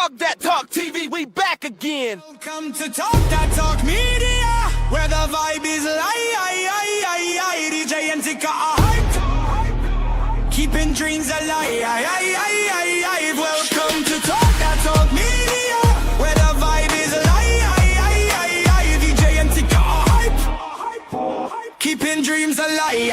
Talk That Talk TV, we back again. Welcome to Talk That Talk Media, where the vibe is live. DJ and Tika are hyped, keeping dreams alive. Welcome to Talk That Talk Media, where the vibe is live. DJ and Tika are hyped, keeping dreams alive.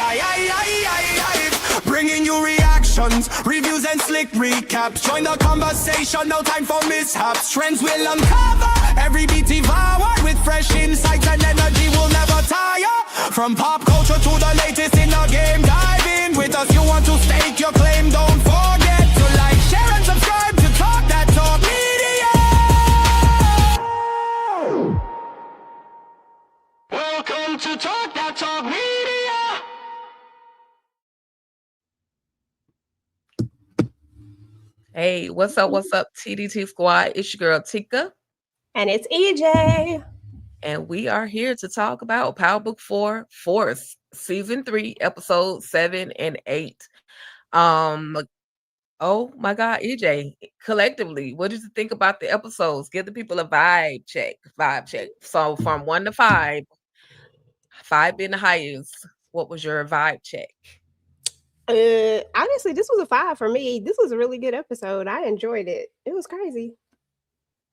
Bringing you reactions, reviews and slick recaps. Join the conversation, no time for mishaps. Trends will uncover, every beat devoured. With fresh insights and energy will never tire. From pop culture to the latest in the game, dive in with us. You want to stake your claim, don't forget to like, share and subscribe to Talk That Talk Media. Welcome to Talk That Talk Media. Hey, what's up, TDT Squad? It's your girl, Tika. And it's EJ. And we are here to talk about Powerbook 4, Force, Season 3, Episodes 7 and 8. Oh my God, EJ, collectively, what did you think about the episodes? Give the people a vibe check. So from 1 to 5, 5 being the highest, what was your vibe check? Honestly, this was a 5 for me. This was a really good episode. I enjoyed it. It was crazy.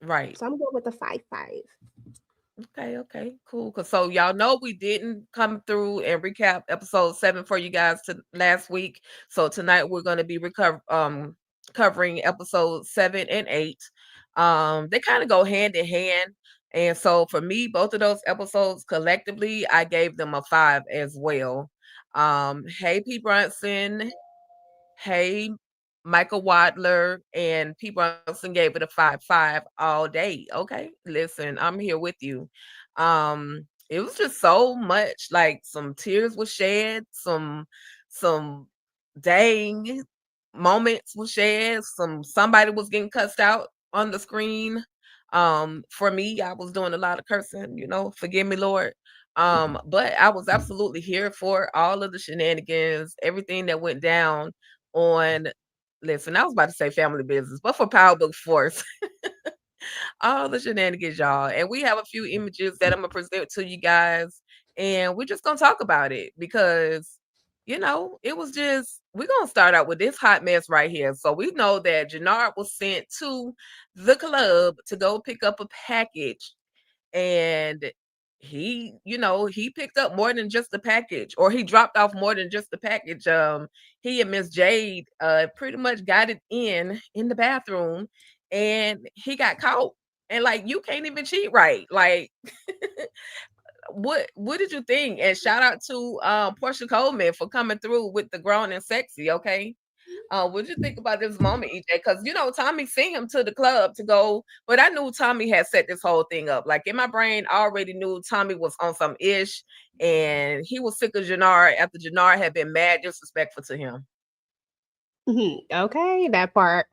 Right. So I'm going with a 5-5. Okay, cool. So y'all know we didn't come through and recap episode 7 for you guys last week. So tonight we're going to be covering episodes 7 and 8. They kind of go hand in hand. And so for me, both of those episodes collectively, I gave them a 5 as well. Hey, P. Brunson. Hey, Michael Wadler, and P. Brunson gave it a 5-5 all day. Okay, listen, I'm here with you. It was just so much, like some tears were shed, some dang moments were shed, somebody was getting cussed out on the screen. For me, I was doing a lot of cursing, forgive me, Lord. But I was absolutely here for all of the shenanigans, everything that went down on, listen, I was about to say family business, but for Powerbook Force, all the shenanigans, y'all. And we have a few images that I'm gonna present to you guys, and we're just gonna talk about it because, it was just, we're gonna start out with this hot mess right here. So we know that Jannard was sent to the club to go pick up a package, and he picked up more than just the package, or he dropped off more than just the package. He and Miss Jade pretty much got it in the bathroom, and he got caught. And like, you can't even cheat right. Like, what did you think? And shout out to Portia Coleman for coming through with the grown and sexy. Okay. What did you think about this moment, EJ? Because Tommy sent him to the club to go, but I knew Tommy had set this whole thing up. Like, in my brain, I already knew Tommy was on some ish, and he was sick of Jannard after Jannard had been mad disrespectful to him. Okay, that part.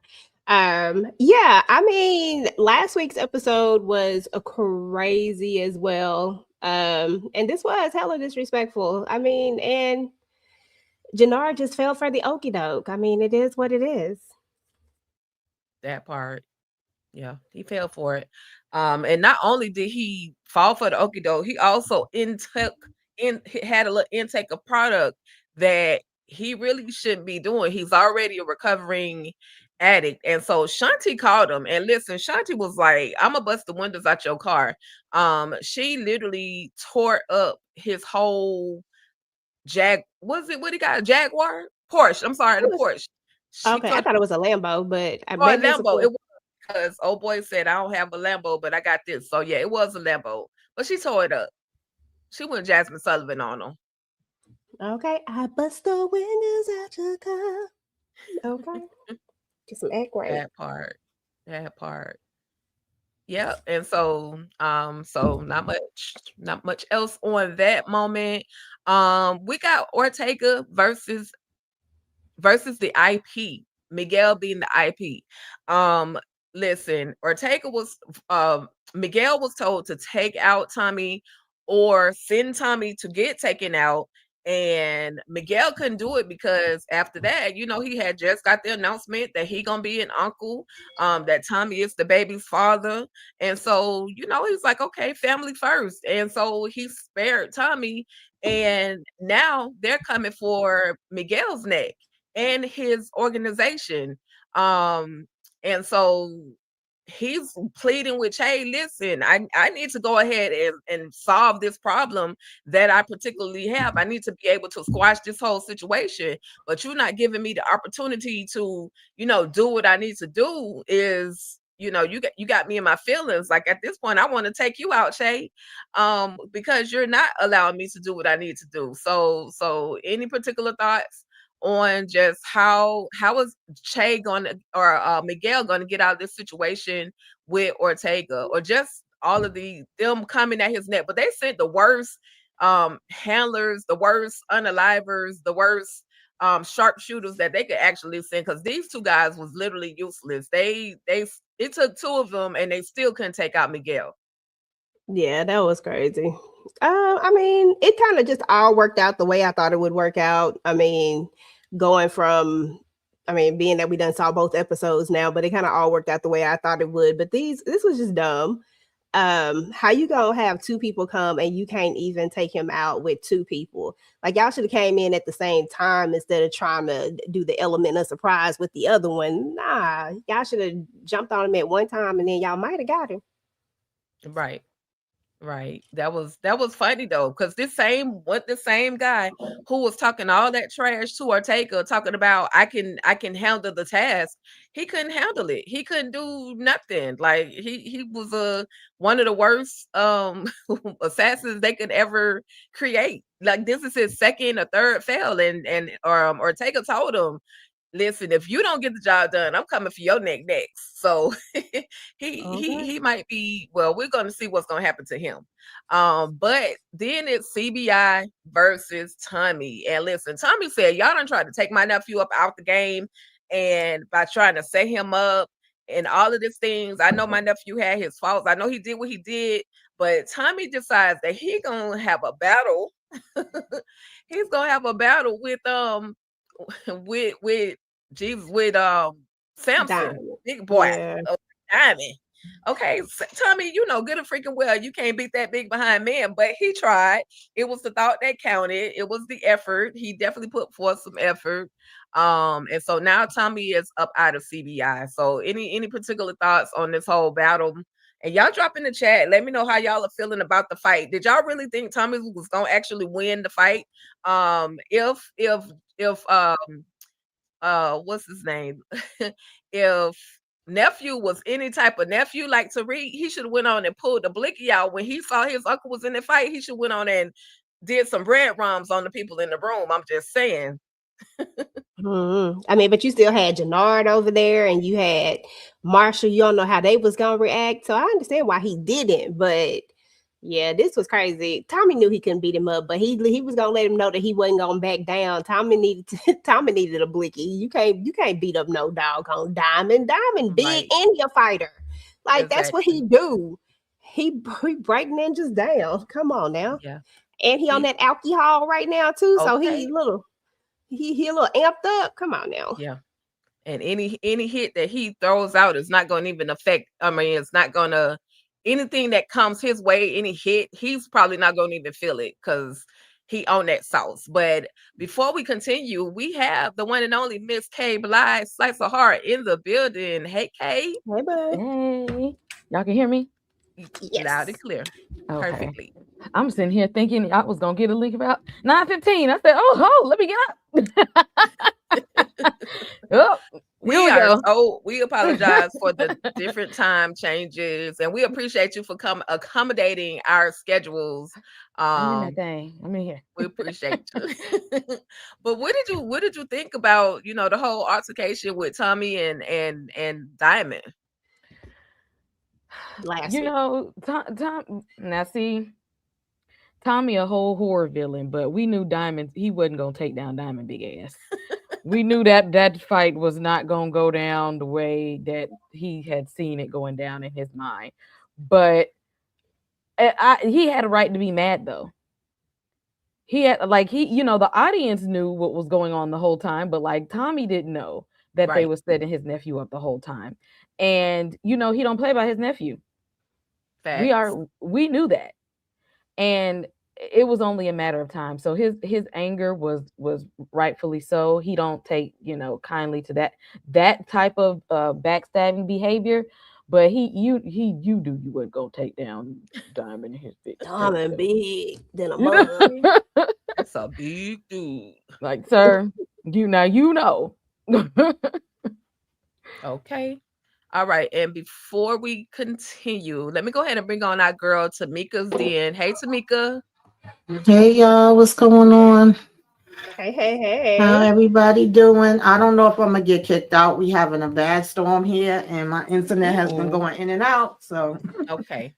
Yeah, I mean, last week's episode was a crazy as well. And this was hella disrespectful. I mean, and Jannard just fell for the okie doke. I mean, it is what it is. That part. Yeah, he fell for it. And not only did he fall for the okie doke, he also had a little intake of product that he really shouldn't be doing. He's already a recovering addict. And so Shanti called him, and listen, Shanti was like, I'm gonna bust the windows out your car. She literally tore up his whole what he got? A Jaguar? Porsche. I'm sorry, the Porsche. Okay, I thought it was a Lambo, but a Lambo. It was because old boy said, I don't have a Lambo, but I got this. So yeah, it was a Lambo. But she tore it up. She went Jasmine Sullivan on him. Okay, I bust the windows out your car. Okay. Just some act right. That part. Yeah, and so not much else on that moment. We got Ortega versus the IP, Miguel being the IP. Listen, Miguel was told to take out Tommy or send Tommy to get taken out, And Miguel couldn't do it because after that, you know, he had just got the announcement that he gonna be an uncle, that Tommy is the baby's father. And so, you know, he's like, okay, family first. And so he spared Tommy. And now they're coming for Miguel's neck and his organization. Um, and so he's pleading with Che, listen, I need to go ahead and solve this problem that I particularly have. I need to be able to squash this whole situation, but you're not giving me the opportunity to, you know, do what I need to do. Is, you know, you got me in my feelings. Like at this point, I want to take you out, Che, because you're not allowing me to do what I need to do. So any particular thoughts on just how is Che going to, or Miguel going to get out of this situation with Ortega, or just all of them coming at his neck? But they sent the worst handlers, the worst unalivers, the worst sharpshooters that they could actually send, because these two guys was literally useless. It took two of them and they still couldn't take out Miguel. Yeah, that was crazy. I mean, it kind of just all worked out the way I thought it would work out. I mean, going from, I mean, being that we done saw both episodes now, but it kind of all worked out the way I thought it would. But this was just dumb. How you gonna have two people come and you can't even take him out with two people? Like, y'all should have came in at the same time instead of trying to do the element of surprise with the other one. Nah, y'all should have jumped on him at one time and then y'all might have got him. Right. Right. That was funny though, because the same guy who was talking all that trash to Ortega, talking about I can handle the task, he couldn't handle it. He couldn't do nothing. Like he was one of the worst assassins they could ever create. Like this is his second or third fail, and Ortega told him, listen, if you don't get the job done, I'm coming for your neck next. So he might be, well, we're gonna see what's gonna happen to him. But then it's CBI versus Tommy. And listen, Tommy said, y'all done tried to take my nephew up out the game, and by trying to set him up and all of these things. I know my nephew had his faults. I know he did what he did, but Tommy decides that he gonna have a battle. He's gonna have a battle with with Jesus, with Samson, Diamond. big boy, Yeah. Diamond. Okay, Tommy, you know good and freaking well you can't beat that big behind man, but he tried. It was the thought that counted. It was the effort. He definitely put forth some effort. And so now Tommy is up out of CBI. So any particular thoughts on this whole battle? And y'all drop in the chat. Let me know how y'all are feeling about the fight. Did y'all really think Tommy was gonna actually win the fight? If what's his name? If nephew was any type of nephew like Tariq, he should have went on and pulled the blicky out when he saw his uncle was in the fight. He should went on and did some breadcrumbs on the people in the room. I'm just saying. I mean, but you still had Jannard over there, and you had Marshall. You don't know how they was gonna react, so I understand why he didn't. But yeah, this was crazy. Tommy knew he couldn't beat him up, but he was gonna let him know that he wasn't gonna back down. Tommy needed a blicky. You can't beat up no dog on Diamond. Diamond big Right. and he a fighter. Like that's what he Exactly. do. He break ninjas down. Come on now. Yeah. And he on that alcohol right now too, so Okay. he a little amped up. Come on now. Yeah. And any hit that he throws out is not going to even affect. I mean, it's not going to, anything that comes his way, any hit, he's probably not going to even feel it because he on that sauce. But before we continue, we have the one and only Miss K Bly, Slice of Heart, in the building. Hey, K. Hey, bud. Hey, y'all can hear me? Yes. Loud and clear. Okay. Perfectly. I'm sitting here thinking I was gonna get a link about 9:15. I said, "Oh, let me get up." Oh, We apologize for the different time changes, and we appreciate you for accommodating our schedules. I'm in that thing. I'm in here. We appreciate you. But what did you think about, you know, the whole altercation with Tommy and Diamond? Last You week. know, Tom. Now, see, Tommy a whole horror villain, but we knew Diamond. He wasn't gonna take down Diamond big ass. We knew that fight was not gonna go down the way that he had seen it going down in his mind. But he had a right to be mad, though. he had like the audience knew what was going on the whole time, but like Tommy didn't know that they Right. was setting his nephew up the whole time. And he don't play by his nephew. Facts. We knew that. And it was only a matter of time. So his anger was rightfully so. He don't take, kindly to that type of backstabbing behavior. But you wouldn't go take down Diamond in his big Diamond big than a You know? mug. That's a big dude. Like, sir, you know. Okay. All right. And before we continue, let me go ahead and bring on our girl Tamika's Den. Hey, Tamika. Hey y'all, what's going on? Hey, hey, How hey. everybody doing? I don't know if I'm gonna get kicked out. We having a bad storm here, and my internet has been Ooh. going in and out. So Okay.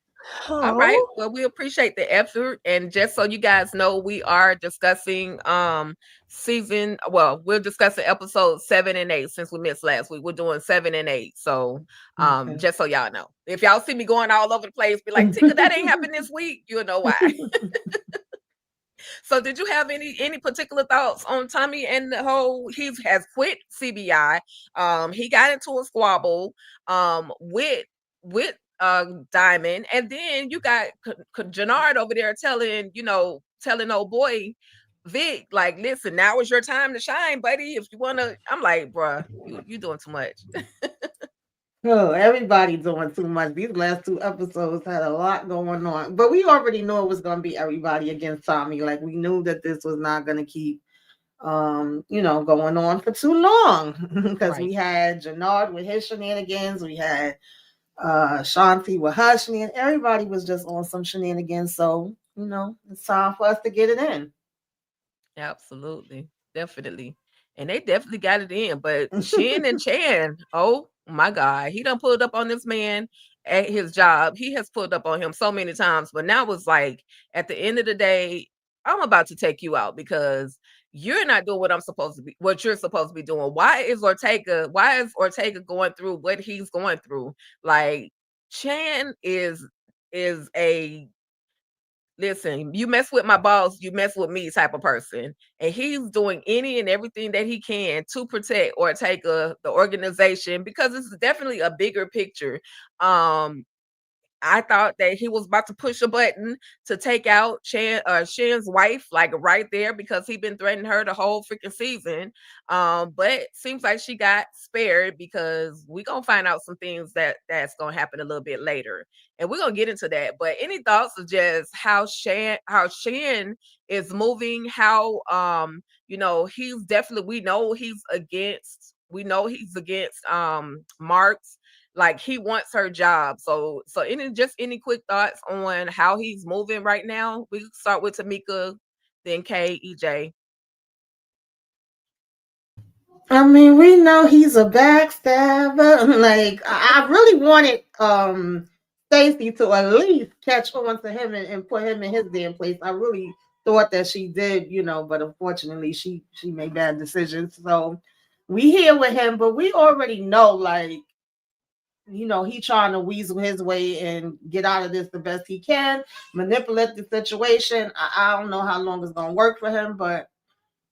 All right. Oh, Well, we appreciate the effort. And just so you guys know, we are discussing we're discussing episodes 7 and 8 since we missed last week. We're doing 7 and 8. So okay. just so y'all know. If y'all see me going all over the place, be like, Tika, that ain't happened this week, you'll know why. So did you have any particular thoughts on Tommy and the whole he has quit CBI? He got into a squabble with Diamond, and then you got Jannard over there telling old boy Vic, like, listen, now is your time to shine, buddy. If you wanna, I'm like, bruh, you doing too much. Oh, everybody doing too much. These last two episodes had a lot going on, but we already knew it was gonna be everybody against Tommy. Like we knew that this was not gonna keep going on for too long because Right. we had Jannard with his shenanigans, we had Shanti with her shenanigans. Everybody was just on some shenanigans. So, it's time for us to get it in. Absolutely. Definitely. And they definitely got it in. But Shin and Chan, oh my God, he done pulled up on this man at his job. He has pulled up on him so many times. But now it's like, at the end of the day, I'm about to take you out because you're not doing what you're supposed to be doing. Why is Ortega going through what he's going through? Like, Chan is a listen, you mess with my boss, you mess with me type of person. And he's doing any and everything that he can to protect Ortega, the organization, because it's definitely a bigger picture. I thought that he was about to push a button to take out Shan's wife, like right there, because he been threatening her the whole freaking season. But seems like she got spared because we gonna find out some things that's gonna happen a little bit later, and we're gonna get into that. But any thoughts of just how Shan is moving? How he's definitely we know he's against Marks, like he wants her job. So any quick thoughts on how he's moving right now? We can start with Tamika, then EJ. I mean, we know he's a backstabber. Like, I really wanted Stacy to at least catch on to him and put him in his damn place. I really thought that she did, but unfortunately she made bad decisions. So we here with him, but we already know, like, he trying to weasel his way and get out of this the best he can, manipulate the situation. I don't know how long it's gonna work for him, but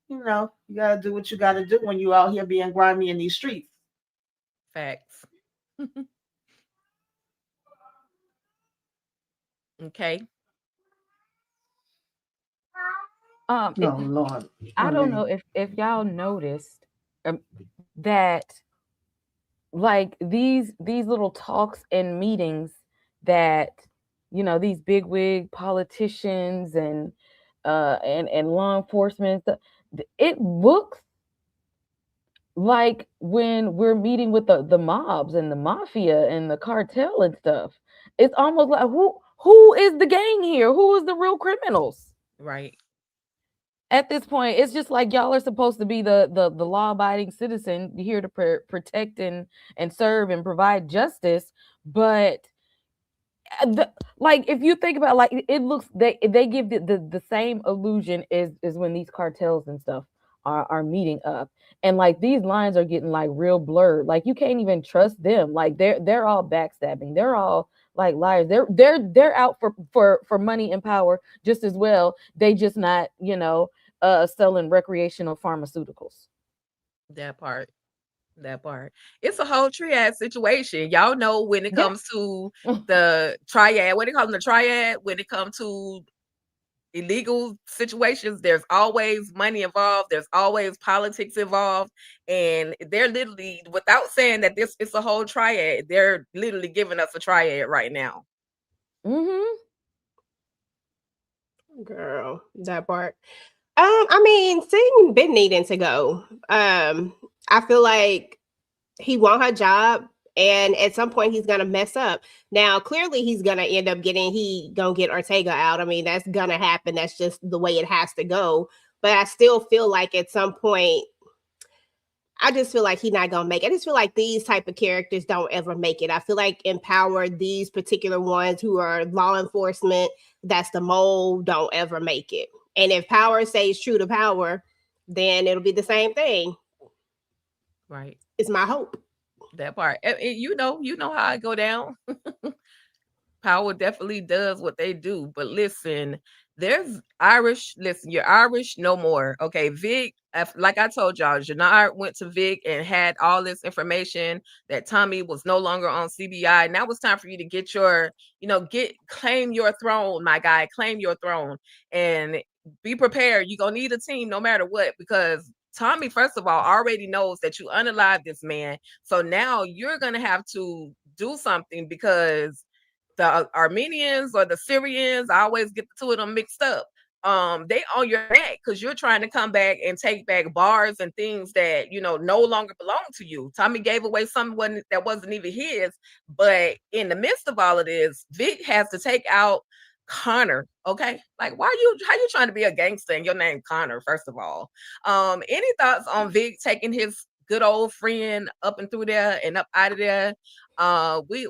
you gotta do what you gotta do when you out here being grimy in these streets. Facts. Okay. Oh Lord. I don't know if y'all noticed that, like, these little talks and meetings that these bigwig politicians and law enforcement, it looks like when we're meeting with the mobs and the mafia and the cartel and stuff. It's almost like who is the gang here? Who is the real criminals? Right. At this point, it's just like y'all are supposed to be the law-abiding citizen here to protect and serve and provide justice. But like, if you think about, like, it looks, they give the same illusion as when these cartels and stuff are meeting up. And like these lines are getting like real blurred. Like you can't even trust them. Like they're all backstabbing. They're all like liars. They're out for money and power just as well. They just not, selling recreational pharmaceuticals. That part. That part. It's a whole triad situation. Y'all know when it Yeah. comes to the triad, when it comes to triad, when it comes to illegal situations, there's always money involved, there's always politics involved, and they're literally, without saying that this is a whole triad, they're literally giving us a triad right now. Mm-hmm. Girl, that part. I mean, Singh been needing to go. I feel like he want her job, and at some point he's gonna mess up. Now, clearly he's gonna end up gonna get Ortega out. I mean, that's gonna happen. That's just the way it has to go. But I still feel like at some point, I just feel like he's not gonna make it. I just feel like these type of characters don't ever make it. I feel like Empower, these particular ones who are law enforcement, that's the mold, don't ever make it. And if Power stays true to Power, then it'll be the same thing. Right. It's my hope. That part. You know how I go down. Power definitely does what they do. But listen, there's Irish. Listen, you're Irish no more. Okay, Vic, like I told y'all, Janard went to Vic and had all this information that Tommy was no longer on CBI. Now it's time for you to get your, claim your throne, my guy, claim your throne, and be prepared. You're gonna need a team no matter what, because Tommy, first of all, already knows that you unalive this man. So now you're gonna have to do something, because the Armenians or the Syrians, I always get the two of them mixed up. They on your neck because you're trying to come back and take back bars and things that no longer belong to you. Tommy gave away something that wasn't even his. But in the midst of all of this, Vic has to take out Connor. Okay, like how you trying to be a gangster and your name Connor? First of all, any thoughts on Vic taking his good old friend up and through there and up out of there? We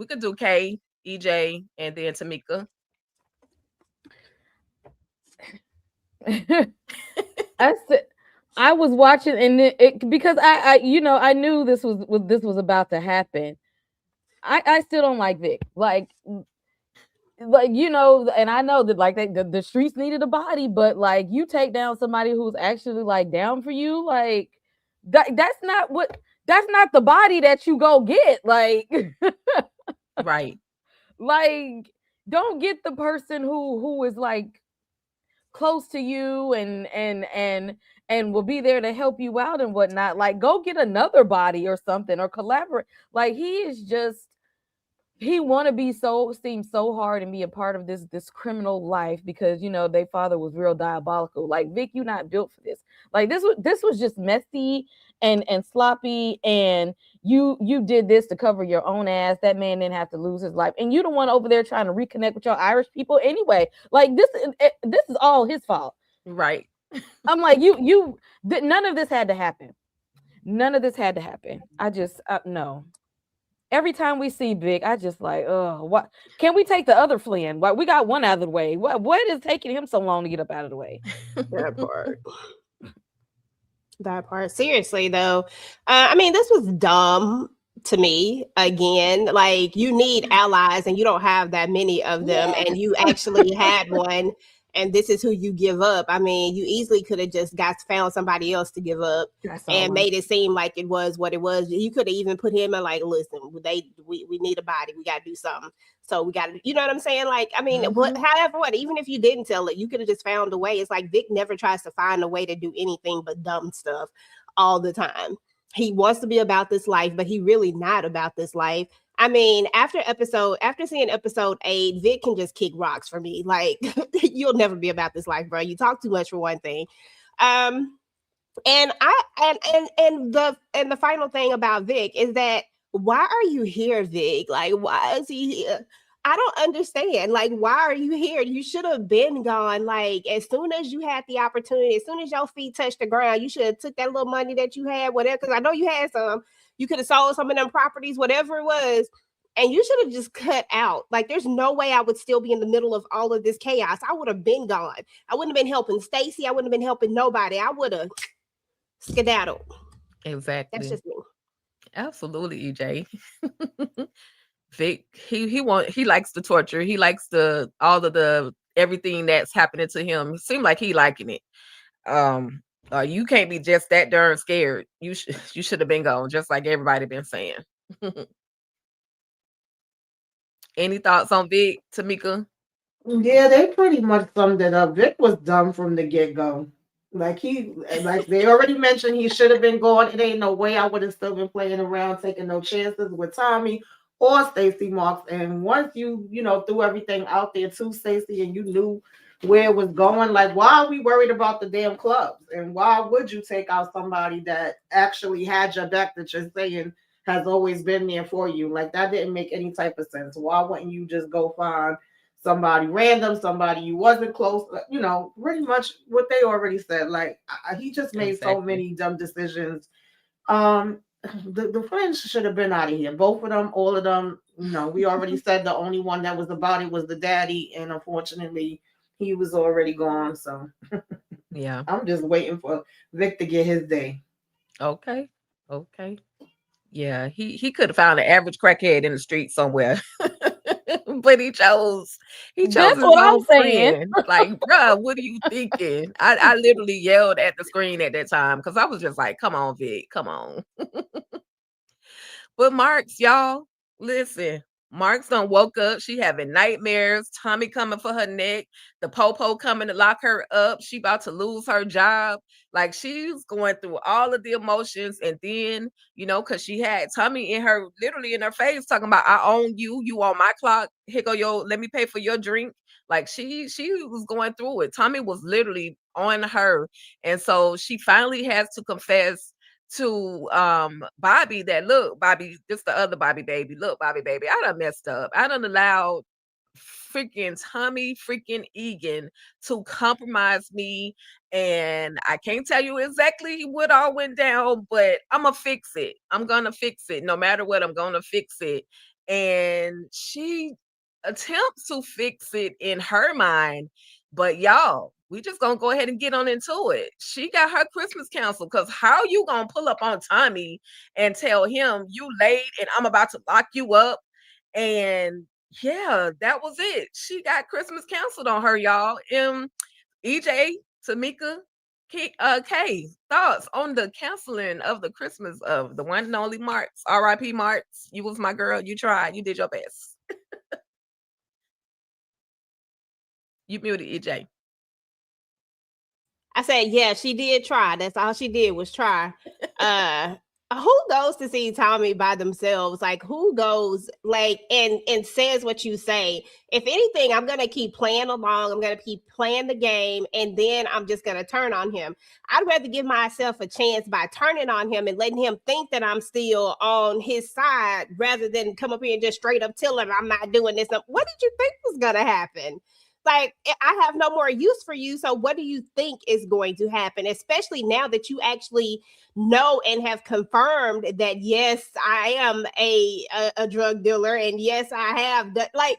could do Kay, EJ, and then Tamika. I was watching, and it because I knew this was about to happen. I still don't like Vic. Like and I know that like the streets needed a body, but like you take down somebody who's actually like down for you, like that's not the body that you go get. Like Right. Like don't get the person who is like close to you and will be there to help you out and whatnot. Like go get another body or something, or collaborate. Like he want to seem so hard and be a part of this criminal life because their father was real diabolical. Like Vic, you not built for this. Like this was just messy and sloppy, and you did this to cover your own ass. That man didn't have to lose his life, and you the one over there trying to reconnect with your Irish people anyway. Like this is all his fault. Right. I'm like none of this had to happen. None of this had to happen. I just no. Every time we see Vic, I just like, oh, what? Can we take the other Flynn? What? We got one out of the way. What is taking him so long to get up out of the way? That part. That part. Seriously, though, I mean, this was dumb to me. Again, like you need allies, and you don't have that many of them, and you actually had one. And this is who you give up. I mean, you easily could have just found somebody else to give up and made it seem like it was what it was. You could have even put him in like, listen, we need a body. We got to do something. So we got to, you know what I'm saying? Like, I mean, even if you didn't tell it, you could have just found a way. It's like Vic never tries to find a way to do anything but dumb stuff all the time. He wants to be about this life, but he really not about this life. I mean, after seeing episode 8, Vic can just kick rocks for me. Like, you'll never be about this life, bro. You talk too much for one thing. And the final thing about Vic is that why are you here, Vic? Like, why is he here? I don't understand. Like, why are you here? You should have been gone. Like, as soon as you had the opportunity, as soon as your feet touched the ground, you should have took that little money that you had, whatever. Because I know you had some. You could have sold some of them properties, whatever it was, And you should have just cut out. Like, there's no way I would still be in the middle of all of this chaos. I would have been gone. I wouldn't have been helping Stacy. I wouldn't have been helping nobody. I would have skedaddled. That's Exactly. just me. Absolutely, EJ. Vic, he likes the torture. He likes all of the everything that's happening to him. It seems like he liking it. You can't be just that darn scared. You should have been gone, just like everybody been saying. Any thoughts on Vic, Tamika? Yeah, they pretty much summed it up. Vic was dumb from the get-go. Like they already mentioned, he should have been gone. It ain't no way I would have still been playing around, taking no chances with Tommy or Stacey Marks. And once you threw everything out there to Stacey and you knew where it was going, like, why are we worried about the damn clubs? And why would you take out somebody that actually had your back, that you're saying has always been there for you? Like, that didn't make any type of sense. Why wouldn't you just go find somebody random, somebody you wasn't close, pretty much what they already said. Like, he just made so many dumb decisions. The friends should have been out of here. Both of them, all of them. We already said the only one that was about it was the daddy, and unfortunately, he was already gone. So, yeah, I'm just waiting for Vic to get his day. Okay. Yeah, he could have found an average crackhead in the street somewhere. But he chose his own friend. Like, bruh, what are you thinking? I literally yelled at the screen at that time because I was just like, come on, Vic, come on. But Marks, y'all, listen. Marks done woke up. She having nightmares. Tommy coming for her neck. The popo coming to lock her up. She about to lose her job. Like, she's going through all of the emotions. And then, because she had Tommy literally in her face talking about, I own you. You on my clock. Here go let me pay for your drink. Like, she was going through it. Tommy was literally on her. And so she finally has to confess to Bobby that, look, Bobby, this the other Bobby baby. Look, Bobby baby, I done messed up. I done allowed freaking Tommy freaking Egan to compromise me, and I can't tell you exactly what all went down, but I'm gonna fix it. I'm gonna fix it. No matter what, I'm gonna fix it. And she attempts to fix it in her mind, but y'all, we just gonna go ahead and get on into it. She got her Christmas canceled, because how you gonna pull up on Tommy and tell him you late and I'm about to lock you up? And yeah, that was it. She got Christmas canceled on her, y'all. EJ, Tamika, K, thoughts on the canceling of the Christmas of the one and only Marks. R.I.P. Marks. You was my girl. You tried. You did your best. You muted, EJ. I said, yeah, she did try. That's all she did was try. Who goes to see Tommy by themselves? Like, who goes and says what you say? If anything, I'm gonna keep playing along. I'm gonna keep playing the game, and then I'm just gonna turn on him. I'd rather give myself a chance by turning on him and letting him think that I'm still on his side, rather than come up here and just straight up tell him I'm not doing this. What did you think was gonna happen? Like, I have no more use for you. So what do you think is going to happen? Especially now that you actually know and have confirmed that, yes, I am a drug dealer. And yes, I have like,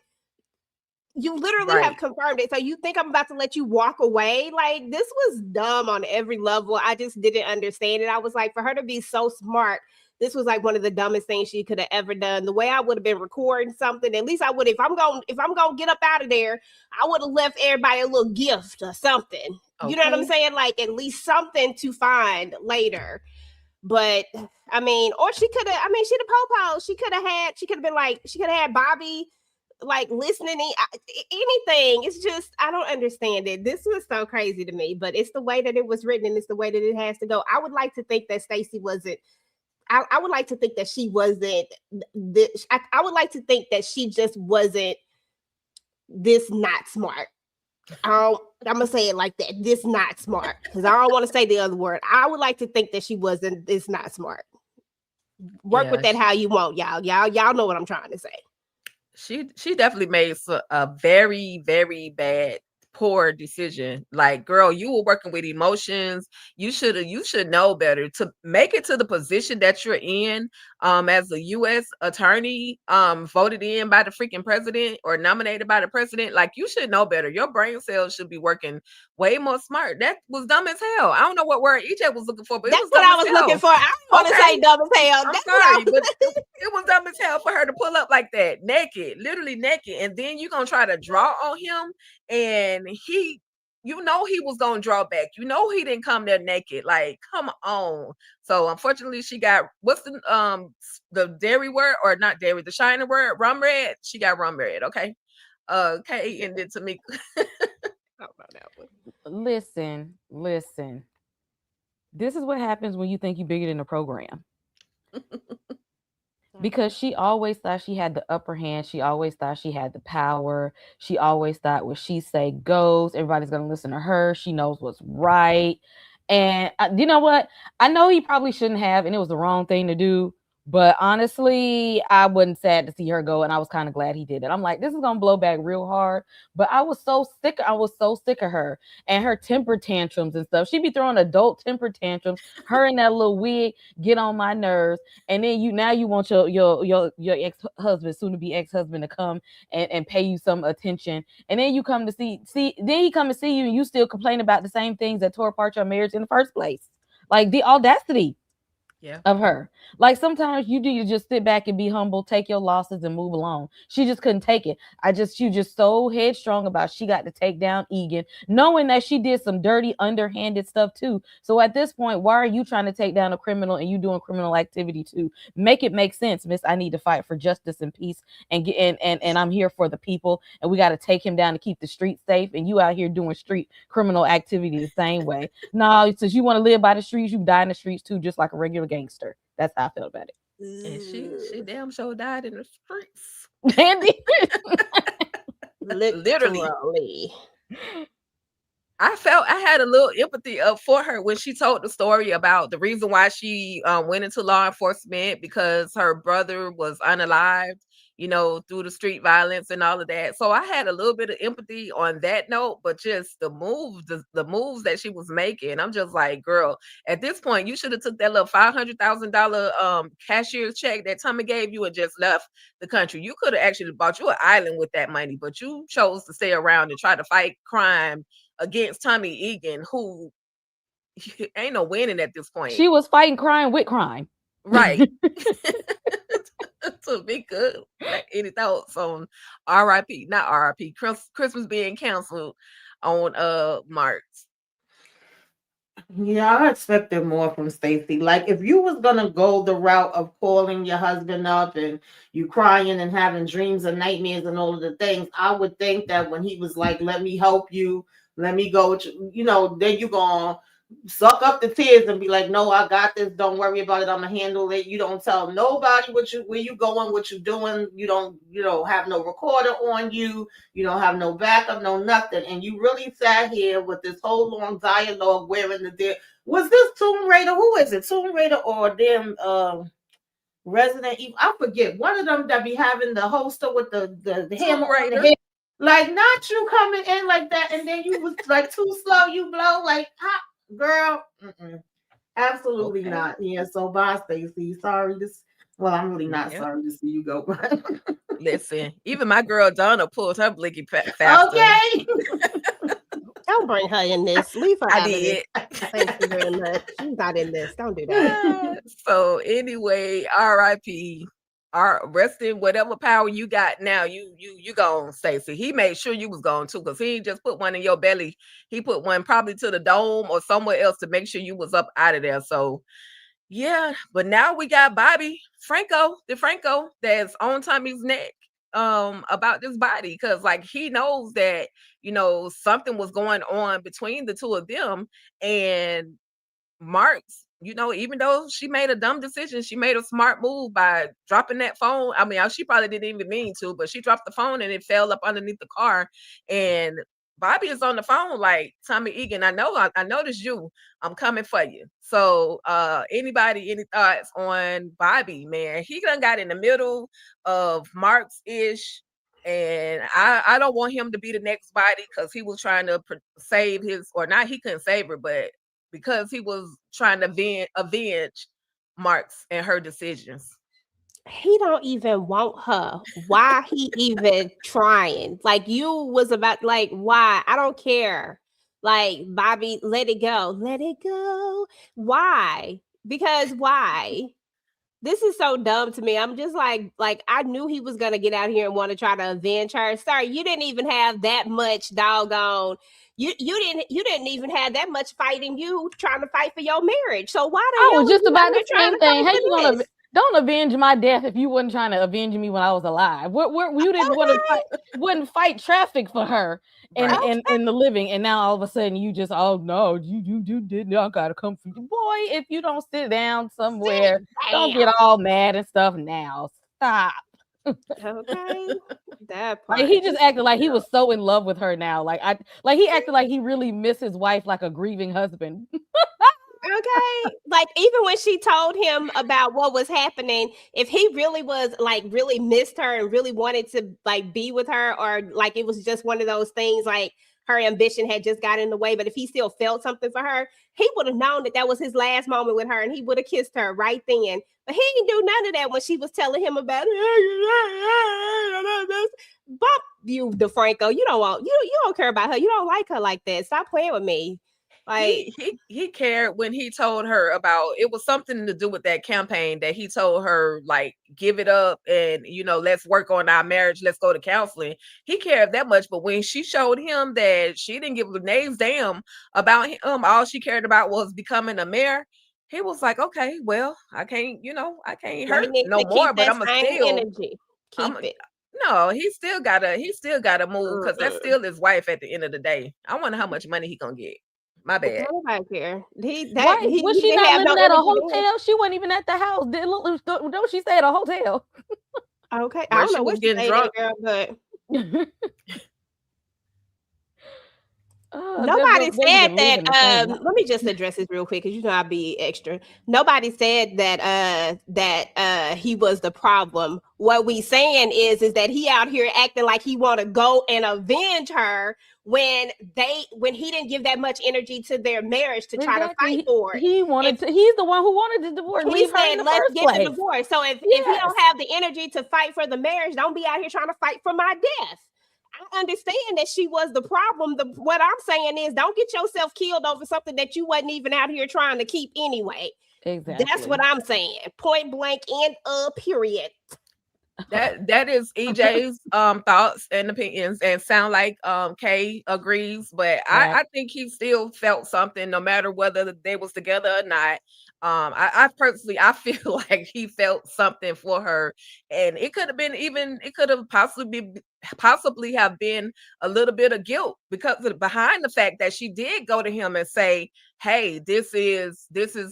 you literally have confirmed it. So you think I'm about to let you walk away? Like, this was dumb on every level. I just didn't understand it. I was like, for her to be so smart, this was like one of the dumbest things she could have ever done. The way I would have been recording something, at least I would, if I'm gonna get up out of there, I would have left everybody a little gift or something. Okay. You know what I'm saying? Like, at least something to find later. But I mean, or she could have, she the popo. She could have been like, she could have had Bobby like listening, anything. It's just, I don't understand it. This was so crazy to me, but it's the way that it was written and it's the way that it has to go. I would like to think that Stacey wasn't, I would like to think that she wasn't this. I would like to think that she just wasn't this not smart. I'm gonna say it like that. This not smart, because I don't want to say the other word. I would like to think that she wasn't this not smart. Work with that how you want, y'all. Y'all know what I'm trying to say. She definitely made a very, very bad poor decision. Like, girl, you were working with emotions. You should know better to make it to the position that you're in as a US attorney voted in by the freaking president or nominated by the president. Like, you should know better. Your brain cells should be working way more smart. That was dumb as hell. I don't know what word EJ was looking for, but it That's was what dumb I as was looking hell. for. I don't want to Okay. say dumb as hell. I'm That's what I sorry, but it was dumb as hell for her to pull up like that, naked, literally naked, and then you gonna try to draw on him, and he, you know, he was gonna draw back. You know, he didn't come there naked. Like, come on. So unfortunately, she got what's the dairy word or not dairy, the shiny word, rum red. She got rum red. Okay. Kay and then Tamika. How about that one? Listen. This is what happens when you think you're bigger than the program. Because she always thought she had the upper hand. She always thought she had the power. She always thought what she say goes. Everybody's going to listen to her. She knows what's right. And you know what? I know he probably shouldn't have, and it was the wrong thing to do. But honestly, I wasn't sad to see her go, and I was kind of glad he did it. I'm like, this is gonna blow back real hard. But I was so sick. I was so sick of her and her temper tantrums and stuff. She'd be throwing adult temper tantrums. Her and that little wig get on my nerves. And then you want your ex-husband, soon to be ex-husband, to come and pay you some attention. And then you come to see then he come and see you, and you still complain about the same things that tore apart your marriage in the first place. Like, the audacity of her. Like, sometimes you need to just sit back and be humble, take your losses and move along. She just couldn't take it. She just so headstrong about she got to take down Egan, knowing that she did some dirty, underhanded stuff too. So at this point, why are you trying to take down a criminal and you doing criminal activity too? Make it make sense, miss. I need to fight for justice and peace and get and I'm here for the people, and we got to take him down to keep the streets safe, and you out here doing street criminal activity the same way. No, since you want to live by the streets, you die in the streets too, just like a regular gangster. That's how I felt about it. And she damn sure died in the streets. Andy. Literally. I had a little empathy for her when she told the story about the reason why she went into law enforcement, because her brother was unalived, you know, through the street violence and all of that. So I had a little bit of empathy on that note, but just the moves that she was making, I'm just like, girl, at this point, you should have took that little $500,000 cashier's check that Tommy gave you and just left the country. You could have actually bought you an island with that money, but you chose to stay around and try to fight crime against Tommy Egan, who ain't no winning at this point. She was fighting crime with crime. Right. To be good. Any thoughts on RIP, not RIP, Christmas being canceled on March? Yeah, I expected more from Stacey. Like, if you was gonna go the route of calling your husband up and you crying and having dreams and nightmares and all of the things, I would think that when he was like, let me help you, let me go, you know, then you gonna suck up the tears and be like, no, I got this, don't worry about it, I'm gonna handle it. You don't tell nobody where you going, what you doing. You don't have no recorder on you, you don't have no backup, no nothing. And you really sat here with this whole long dialogue wearing was this Tomb Raider? Who is it? Tomb Raider or them Resident Evil? I forget. One of them that be having the holster with the hammer on the head. Like, not you coming in like that, and then you was like too slow, you blow like hot. Girl, absolutely not. Yeah, so bye, Stacey. Sorry, I'm really not sorry to see you go. Listen, even my girl Donna pulled her blicky faster. Okay. Don't bring her in this. Leave her out of did. this. Thank you very much. She's not in this. Don't do that. So anyway, RIP. Rest in whatever power you got now. You gone, Stacey. He made sure you was gone too, because he just put one in your belly. He put one probably to the dome or somewhere else to make sure you was up out of there. So yeah, but now we got Bobby Franco that's on Tommy's neck about this body, because like he knows that, you know, something was going on between the two of them. And Marks, you know, even though she made a dumb decision, she made a smart move by dropping that phone. I mean, she probably didn't even mean to, but she dropped the phone and it fell up underneath the car. And Bobby is on the phone like, Tommy Egan, I noticed you. I'm coming for you. So any thoughts on Bobby, man? He done got in the middle of Mark's ish And I don't want him to be the next body because he was trying to save his, or not, he couldn't save her, but because he was trying to avenge Marks and her decisions. He don't even want her. Why he even trying? Like, you was about, like, why? I don't care. Like, Bobby, let it go. Let it go. Why? Because why? This is so dumb to me. I'm just like I knew he was gonna get out here and want to try to avenge her. Sorry, you didn't even have that much doggone. You didn't even have that much fight in you trying to fight for your marriage. So why the I hell was just you about out the here trying same to thing. fight How for you gonna this? don't avenge my death if you wasn't trying to avenge me when I was alive? What you didn't want to fight, wouldn't fight traffic for her and Right. in the living, and now all of a sudden you just, oh no, you did not gotta come for you, boy. If you don't sit down somewhere, don't get Damn. all mad and stuff now. Stop. Okay, that part. Like, he just This acted is like he dumb. was so in love with her now. Like he acted like he really missed his wife like a grieving husband. Okay. Like, even when she told him about what was happening, if he really was like really missed her and really wanted to like be with her, or like it was just one of those things like her ambition had just got in the way, but if he still felt something for her, he would have known that that was his last moment with her and he would have kissed her right then. But he didn't do none of that when she was telling him about it. Bump you, DeFranco. You don't want you don't care about her. You don't like her like that. Stop playing with me. Like, He cared when he told her about, it was something to do with that campaign that he told her, like, give it up and let's work on our marriage, let's go to counseling. He cared that much, but when she showed him that she didn't give a name's damn about him, all she cared about was becoming a mayor, he was like, okay, well, I can't well, he hurt needs no to keep more, but that I'm same still energy. I'm Keep it. no, he still gotta move because that's Mm-mm. still his wife at the end of the day. I wonder how much money he gonna get. My bad. Nobody care. Why was He she didn't not have no living at a energy then. hotel? She wasn't even at the house. Don't she stay at a hotel? Okay, I Where don't she know where was she getting stayed at, drunk. girl, but They nobody was said just that. leaving the same night. Let me just address this real quick because I'll be extra. Nobody said that he was the problem. What we saying is that he out here acting like he want to go and avenge her when he didn't give that much energy to their marriage to try to fight Exactly. for it. He wanted to. He's the one who wanted the divorce. He Leave her in said, the let's first get the place. divorce. So if he Yes. don't have the energy to fight for the marriage, don't be out here trying to fight for my death. I understand that she was the problem. What I'm saying is, don't get yourself killed over something that you wasn't even out here trying to keep anyway. Exactly. That's what I'm saying. Point blank, end of period. That is EJ's thoughts and opinions, and sound like Kay agrees, but Right. I think he still felt something no matter whether they was together or not. I personally, I feel like he felt something for her, and it could have been, even it could have possibly have been a little bit of guilt because behind the fact that she did go to him and say, hey, this is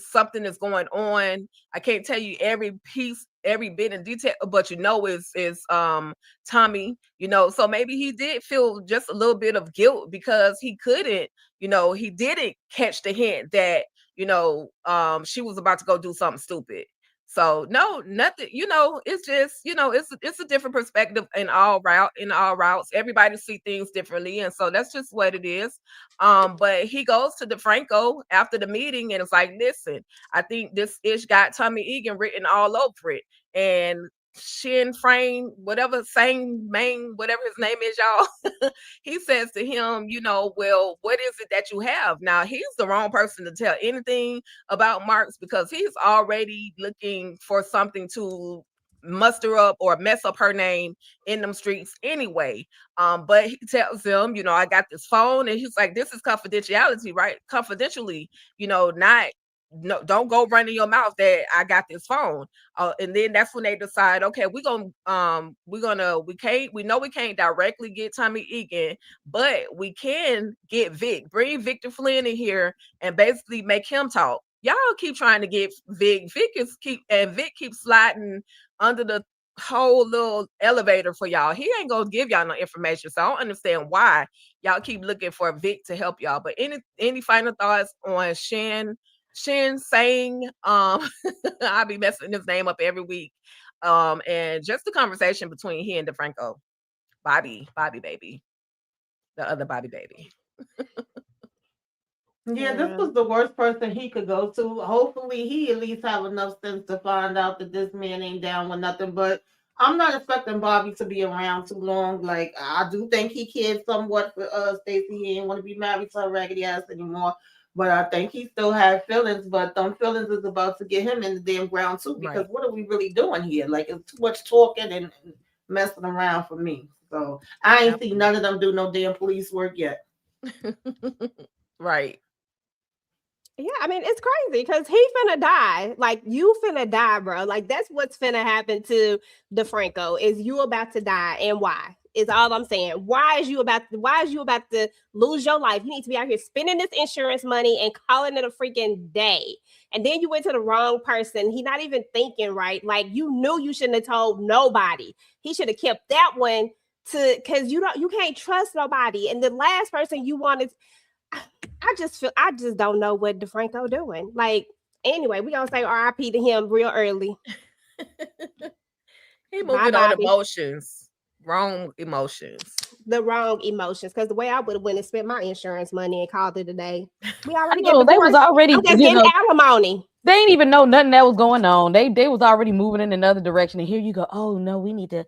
something that's going on. I can't tell you every piece, every bit in detail, but is Tommy, so maybe he did feel just a little bit of guilt because he couldn't, he didn't catch the hint that, she was about to go do something stupid. So no, nothing, it's just, it's a different perspective in all routes. Everybody see things differently. And so that's just what it is. But he goes to DeFranco after the meeting and it's like, listen, I think this ish got Tommy Egan written all over it. And Shin Frame, whatever whatever his name is, y'all, he says to him, well, what is it that you have? Now he's the wrong person to tell anything about Marks because he's already looking for something to muster up or mess up her name in them streets anyway. But he tells him, I got this phone, and he's like, this is confidentiality, right? Confidentially, not, no, don't go running your mouth that I got this phone. And then that's when they decide, okay, we know we can't directly get Tommy Egan, but we can get Vic, bring Victor Flynn in here and basically make him talk. Y'all keep trying to get Vic. Vic keeps sliding under the whole little elevator for y'all. He ain't gonna give y'all no information. So I don't understand why y'all keep looking for Vic to help y'all. But any final thoughts on Shin saying, I'll be messing his name up every week. And just the conversation between he and DeFranco. Bobby baby, the other Bobby baby. Yeah, this was the worst person he could go to. Hopefully, he at least have enough sense to find out that this man ain't down with nothing. But I'm not expecting Bobby to be around too long. Like, I do think he cared somewhat for Stacey. He didn't want to be married to a raggedy ass anymore. But I think he still had feelings. But them feelings is about to get him in the damn ground too. Because Right. what are we really doing here? Like, it's too much talking and messing around for me. So I ain't seen none of them do no damn police work yet. Right. Yeah, I mean, it's crazy because he finna die. Like, you finna die, bro. Like, that's what's finna happen to DeFranco is you about to die. And why? Is all I'm saying. Why is you about to lose your life? You need to be out here spending this insurance money and calling it a freaking day. And then you went to the wrong person. He not even thinking right. Like, you knew you shouldn't have told nobody. He should have kept that one because you can't trust nobody. And the last person you wanted, I just don't know what DeFranco doing. Like, anyway, we gonna say RIP to him real early. He moving on emotions. Wrong emotions. The wrong emotions. Because the way I would have went and spent my insurance money and called it a day. We already they was already getting alimony. They didn't even know nothing that was going on. They was already moving in another direction. And here you go. Oh no, we need to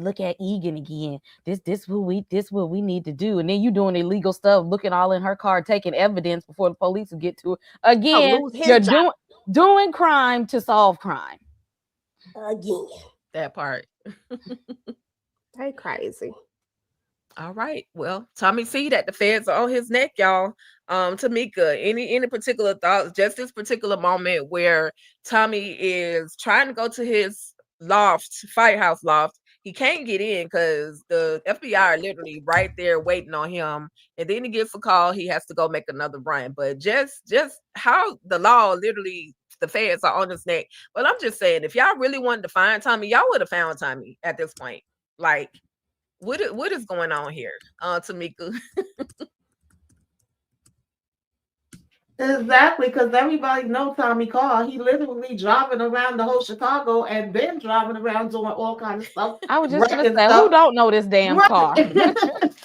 look at Egan again. This what we need to do. And then you doing illegal stuff, looking all in her car, taking evidence before the police will get to it. Again, you're doing crime to solve crime. Again. That part. They crazy. All right. Well, Tommy see that the feds are on his neck, y'all. Tamika, any particular thoughts? Just this particular moment where Tommy is trying to go to his firehouse loft. He can't get in because the FBI are literally right there waiting on him. And then he gets a call. He has to go make another run. But just how the law literally, the feds are on his neck. But I'm just saying, if y'all really wanted to find Tommy, y'all would have found Tommy at this point. Like, what is going on here, Tamika? Exactly, because everybody knows Tommy Carr. He literally driving around the whole Chicago and been driving around doing all kinds of stuff. I was just gonna say, who don't know this damn car? Since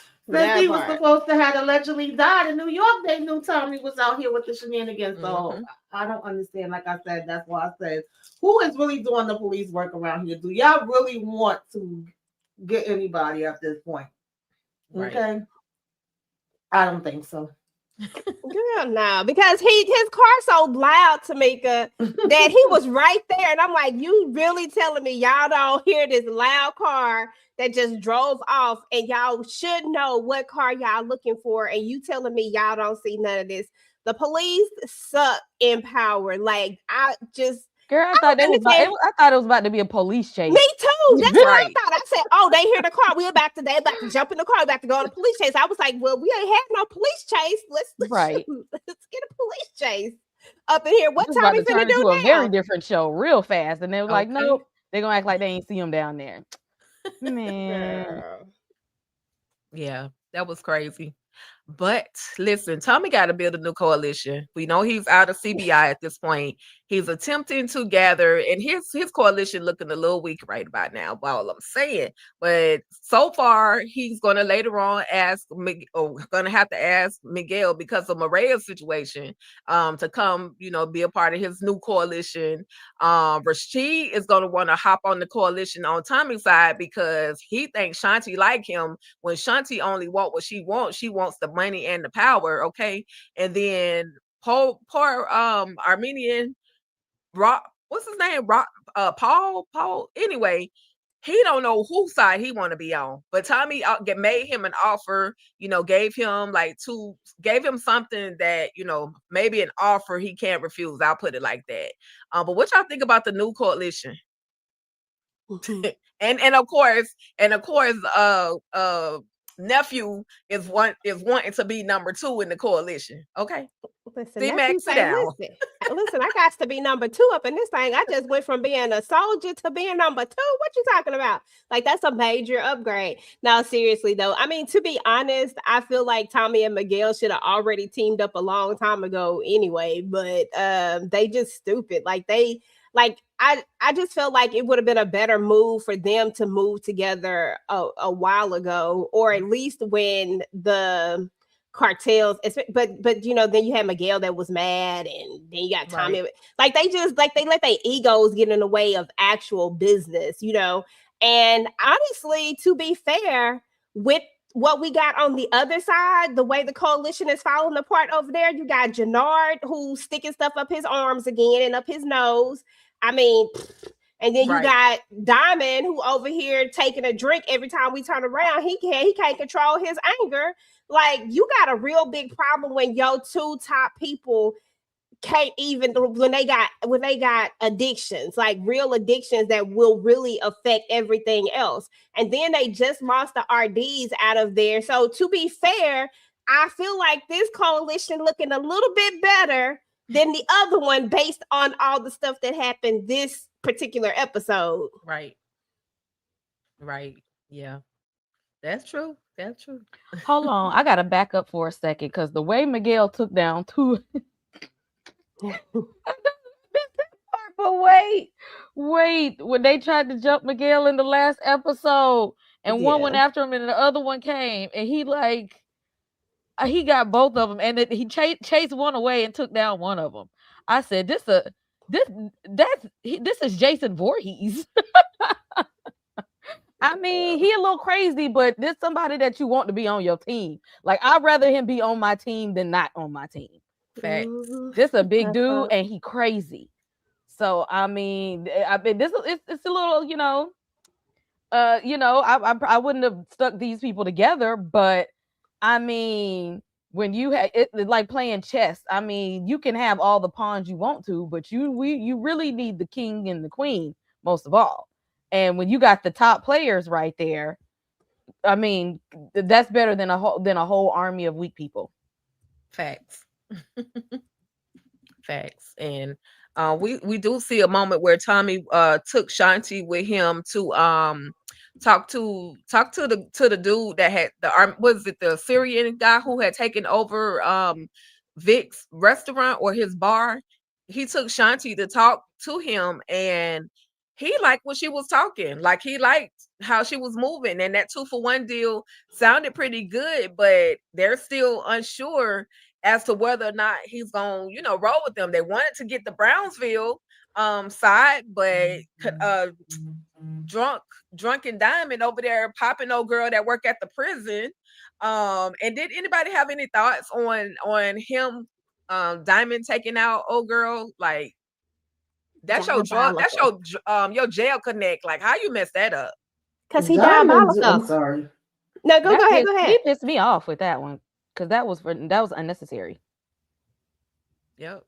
he was supposed to have allegedly died in New York, they knew Tommy was out here with the shenanigans. So I don't understand. Like I said, that's why I said, who is really doing the police work around here? Do y'all really want to get anybody at this point? Right. Okay. I don't think so. Yeah, no, because his car so loud, Tamika, that he was right there. And I'm like, you really telling me y'all don't hear this loud car that just drove off and y'all should know what car y'all looking for, and you telling me y'all don't see none of this? The police suck in power. Like, Girl, I thought it was about to be a police chase. Me too. That's what I thought. I said, "Oh, they hear the car. They about to jump in the car. About to go on a police chase." I was like, "Well, we ain't had no police chase. Let's get a police chase up in here. What time we finna do now?" A very different show, real fast, and they were like, "Nope, they're gonna act like they ain't see him down there." Man, yeah, that was crazy. But listen, Tommy got to build a new coalition. We know he's out of CBI at this point. He's attempting to gather, and his coalition looking a little weak right about now, all I'm saying. But so far, he's going to later on going to have to ask Miguel, because of Maria's situation, to come, be a part of his new coalition. Rashid is going to want to hop on the coalition on Tommy's side because he thinks Shanti like him, when Shanti only wants what she wants. She wants the money and the power, okay? And then poor Armenian what's his name? Paul. Anyway, he don't know whose side he want to be on. But Tommy made him an offer, gave him something that, maybe an offer he can't refuse. I'll put it like that. But what y'all think about the new coalition? and of course, nephew is wanting to be number 2 in the coalition. Okay. Listen, listen, I got to be number 2 up in this thing. I just went from being a soldier to being number 2. What you talking about? Like, that's a major upgrade. Now, seriously though, I mean, to be honest, I feel like Tommy and Miguel should have already teamed up a long time ago anyway, but they just stupid. Like, like I just felt like it would have been a better move for them to move together a while ago, or at least when the cartels, but you know, then you had Miguel that was mad, and then you got Tommy. Right. Like they just like they let their egos get in the way of actual business, you know. And honestly, to be fair, with what we got on the other side, the way the coalition is falling apart over there, you got Jannard who's sticking stuff up his arms again and up his nose. I mean, and then you Right. got Diamond who over here taking a drink every time we turn around. He can't control his anger. Like, you got a real big problem when your two top people can't even, when they got addictions, like real addictions that will really affect everything else. And then they just lost the RDs out of there. So to be fair, I feel like this coalition looking a little bit better than the other one based on all the stuff that happened this particular episode. Right. Yeah. That's true. Hold on, I gotta back up for a second because the way Miguel took down two. But wait, when they tried to jump Miguel in the last episode, and one went after him, and the other one came, and he got both of them, and he chased one away and took down one of them. I said, this is Jason Voorhees. I mean, he a little crazy, but this somebody that you want to be on your team. Like, I'd rather him be on my team than not on my team. Facts. This a big dude, and he crazy. So I mean, it's a little, I wouldn't have stuck these people together, but I mean, when you have it, like playing chess, I mean, you can have all the pawns you want to, but you really need the king and the queen most of all. And when you got the top players right there, I mean, that's better than a whole army of weak people. Facts. Facts. And we do see a moment where Tommy took Shanti with him to talk to the dude that had the Syrian guy who had taken over Vic's restaurant or his bar. He took Shanti to talk to him, and he liked what she was talking. Like, he liked how she was moving, and that 2-for-1 deal sounded pretty good, but they're still unsure as to whether or not he's gonna, roll with them. They wanted to get the Brownsville side, but drunken Diamond over there popping old girl that work at the prison. And did anybody have any thoughts on him, Diamond taking out old girl? Like, that's your jail connect. Like, how you mess that up? Because he diabolical. I'm sorry. No, go ahead. He pissed me off with that one because that was unnecessary. Yep.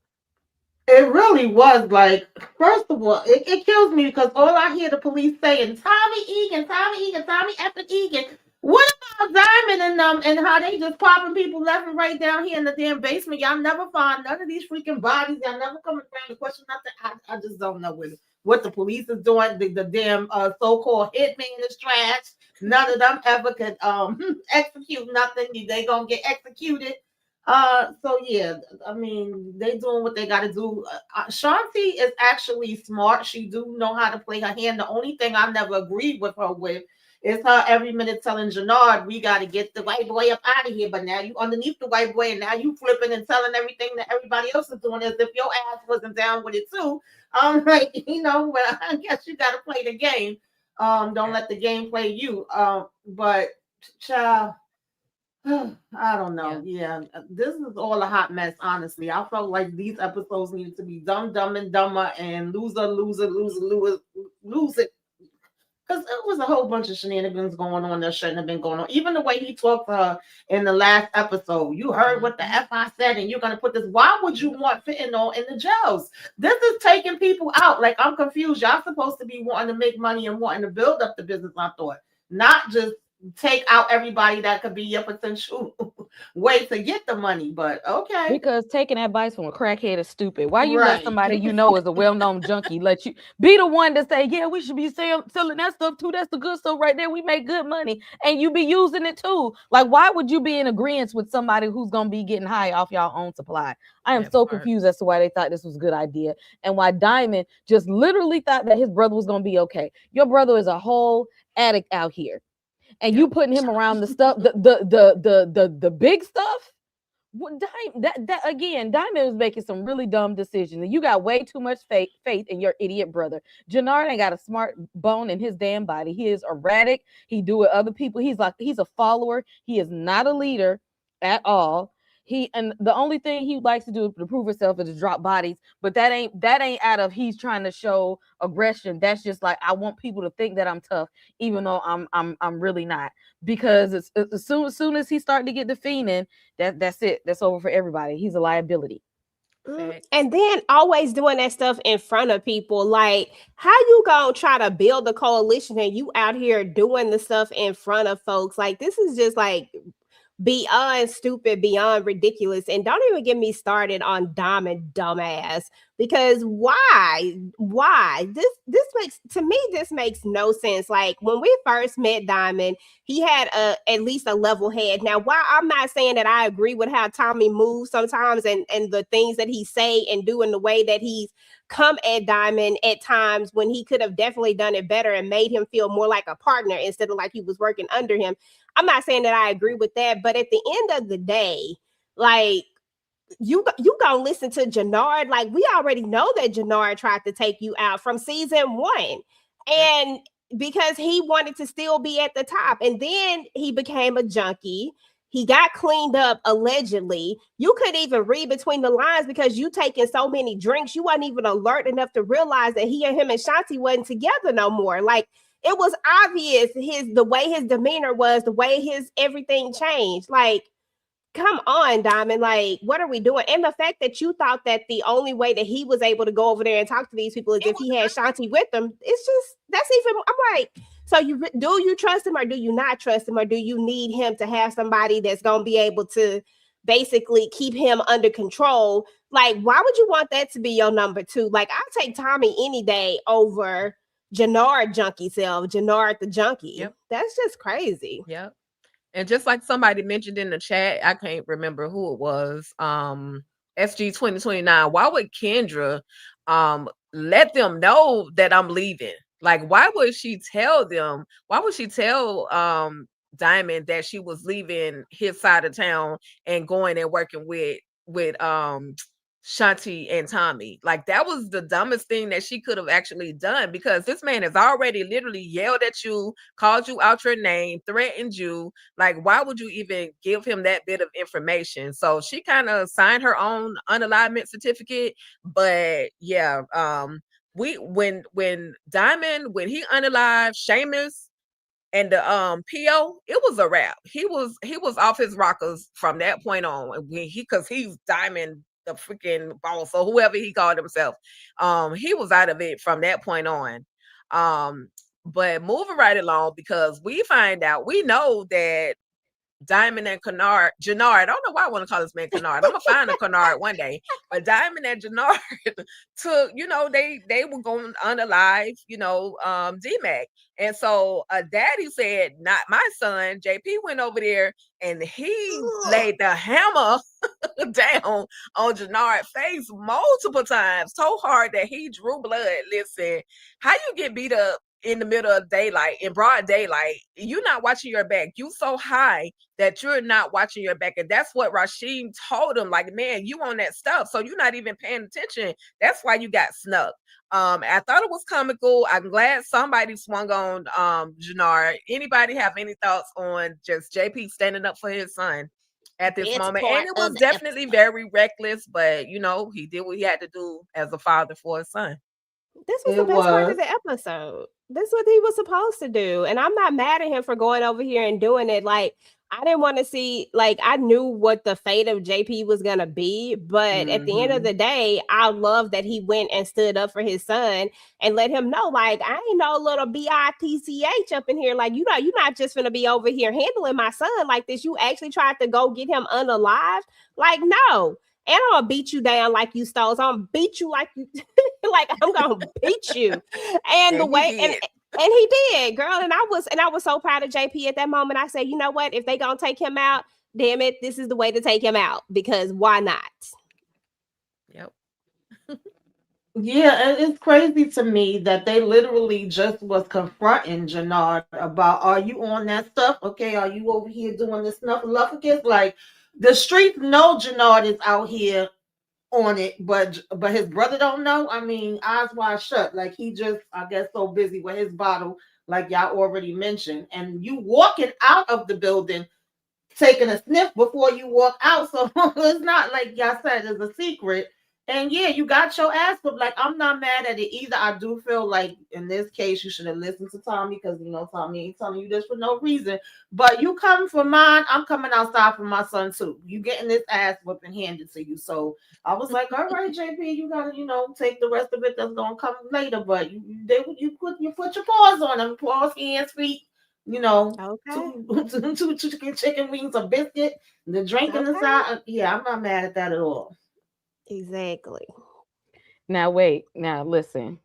It really was. Like, first of all, it kills me because all I hear the police saying, Tommy Egan, Tommy effing Egan. What about Diamond and them and how they just popping people left and right down here in the damn basement? Y'all never find none of these freaking bodies. Y'all never come around to question nothing. I just don't know what the police is doing. The damn so-called hitman is trash. None of them ever could execute nothing. They gonna get executed. So yeah, I mean, they doing what they got to do. Shanti is actually smart. She do know how to play her hand. The only thing I never agreed with her with is her every minute telling Jannard, we got to get the white boy up out of here. But now you underneath the white boy, and now you flipping and telling everything that everybody else is doing as if your ass wasn't down with it too. Like, well, I guess you got to play the game. Don't let the game play you. But child, I don't know. Yeah, this is all a hot mess. Honestly, I felt like these episodes needed to be dumb and dumber and loser, lose it. Because it was a whole bunch of shenanigans going on that shouldn't have been going on. Even the way he talked to her in the last episode. You heard what the F I said, and you're going to put this. Why would you want fentanyl in the jails? This is taking people out. Like, I'm confused. Y'all supposed to be wanting to make money and wanting to build up the business, I thought. Not just take out everybody that could be your potential way to get the money. But okay. Because taking advice from a crackhead is stupid. Why you let Right. somebody you know is a well-known junkie let you be the one to say, yeah, we should be selling that stuff too. That's the good stuff right there. We make good money, and you be using it too. Like, why would you be in agreement with somebody who's gonna be getting high off y'all own supply? I am That so part. confused as to why they thought this was a good idea, and why Diamond just literally thought that his brother was gonna be okay. Your brother is a whole addict out here, and you Yep. putting him around the stuff, the big stuff. What that again, Diamond was making some really dumb decisions, and you got way too much faith in your idiot brother. Jannard ain't got a smart bone in his damn body. He is erratic. He do it other people. He's a follower. He is not a leader at all. And the only thing he likes to do to prove himself is to drop bodies, but that ain't out of he's trying to show aggression. That's just like, I want people to think that I'm tough, even though I'm really not. Because as soon as he started to get the fiending, that's it. That's over for everybody. He's a liability. And then always doing that stuff in front of people. Like, how you gonna try to build a coalition and you out here doing the stuff in front of folks? Like, this is just like beyond stupid, beyond ridiculous. And don't even get me started on Diamond dumbass, because why this makes, to me, this makes no sense. Like, when we first met Diamond, he had at least a level head. Now, while I'm not saying that I agree with how Tommy moves sometimes and the things that he say and do in the way that he's come at Diamond at times when he could have definitely done it better and made him feel more like a partner instead of like he was working under him. I'm not saying that I agree with that, but at the end of the day, like, you gonna listen to Jannard. Like, we already know that Jannard tried to take you out from season 1, and because he wanted to still be at the top, and then he became a junkie. He got cleaned up allegedly. You couldn't even read between the lines because you taking so many drinks. You wasn't even alert enough to realize that him and Shanti wasn't together no more. Like, it was obvious the way his demeanor was, the way his everything changed. Like, come on, Diamond. Like, what are we doing? And the fact that you thought that the only way that he was able to go over there and talk to these people is if he had Shanti with him. It's just, that's even, I'm like, so do you trust him or do you not trust him? Or do you need him to have somebody that's going to be able to basically keep him under control? Like, why would you want that to be your number 2? Like, I'll take Tommy any day over Jannard junkie self, Jannard the junkie. Yep. That's just crazy. Yep. And just like somebody mentioned in the chat, I can't remember who it was. SG 2029. Why would Kendra let them know that I'm leaving? Like, why would she tell them? Why would she tell Diamond that she was leaving his side of town and going and working with Shanti and Tommy? Like, that was the dumbest thing that she could have actually done, because this man has already literally yelled at you, called you out your name, threatened you. Like, why would you even give him that bit of information? So she kind of signed her own unalignment certificate. But yeah, when Diamond, when he unalived Seamus and the PO, it was a wrap. He was off his rockers from that point on. Because he's Diamond, the freaking boss, or whoever he called himself. He was out of it from that point on. But moving right along, because we know that Diamond and Jannard, I don't know why I want to call this man Kennard. I'm gonna find a Kennard one day. But Diamond and Jannard took, they were going unalive, D-Mac. And so daddy said, not my son. JP went over there and he laid the hammer down on Jannard's face multiple times, so hard that he drew blood. Listen, how you get beat up in the middle of daylight, in broad daylight? You're not watching your back. You so high that you're not watching your back. And that's what Rasheem told him. Like, man, you on that stuff, so you're not even paying attention. That's why you got snuck. I thought it was comical. I'm glad somebody swung on Jannard. Anybody have any thoughts on just JP standing up for his son at this moment? And it was definitely very reckless, but he did what he had to do as a father for his son. This was the best part of the episode. This is what he was supposed to do. And I'm not mad at him for going over here and doing it. Like, I didn't want to see, like, I knew what the fate of JP was going to be, but at the end of the day, I love that he went and stood up for his son and let him know, like, I ain't no little bitch up in here. Like, you know, you're not just going to be over here handling my son like this. You actually tried to go get him unalived. Like, no. And I'm gonna beat you down like you stole. So I'm gonna beat you like you, like I'm gonna beat you. And the way, and he did, girl. And I was so proud of JP at that moment. I said, you know what? If they gonna take him out, damn it, this is the way to take him out, because why not? Yep. Yeah, and it's crazy to me that they literally just was confronting Jannard about, are you on that stuff? Okay, are you over here doing this snuffleupagus? Like, the streets know Jannard is out here on it, but his brother don't know. I mean, eyes wide shut. Like, he just, I guess, so busy with his bottle, like y'all already mentioned. And you walking out of the building, taking a sniff before you walk out. So it's not like y'all said it's a secret. And yeah, you got your ass, but like, I'm not mad at it either. I do feel like in this case, you should have listened to Tommy, because you know Tommy ain't telling you this for no reason. But you coming for mine, I'm coming outside for my son too. You getting this ass whipping handed to you. So I was like, all right, JP, you gotta, you know, take the rest of it that's gonna come later. But you put your paws on them, paws, hands, feet. You know, okay. two chicken wings, a biscuit, the drink in the side. Yeah, I'm not mad at that at all. Exactly. Now wait. Now listen.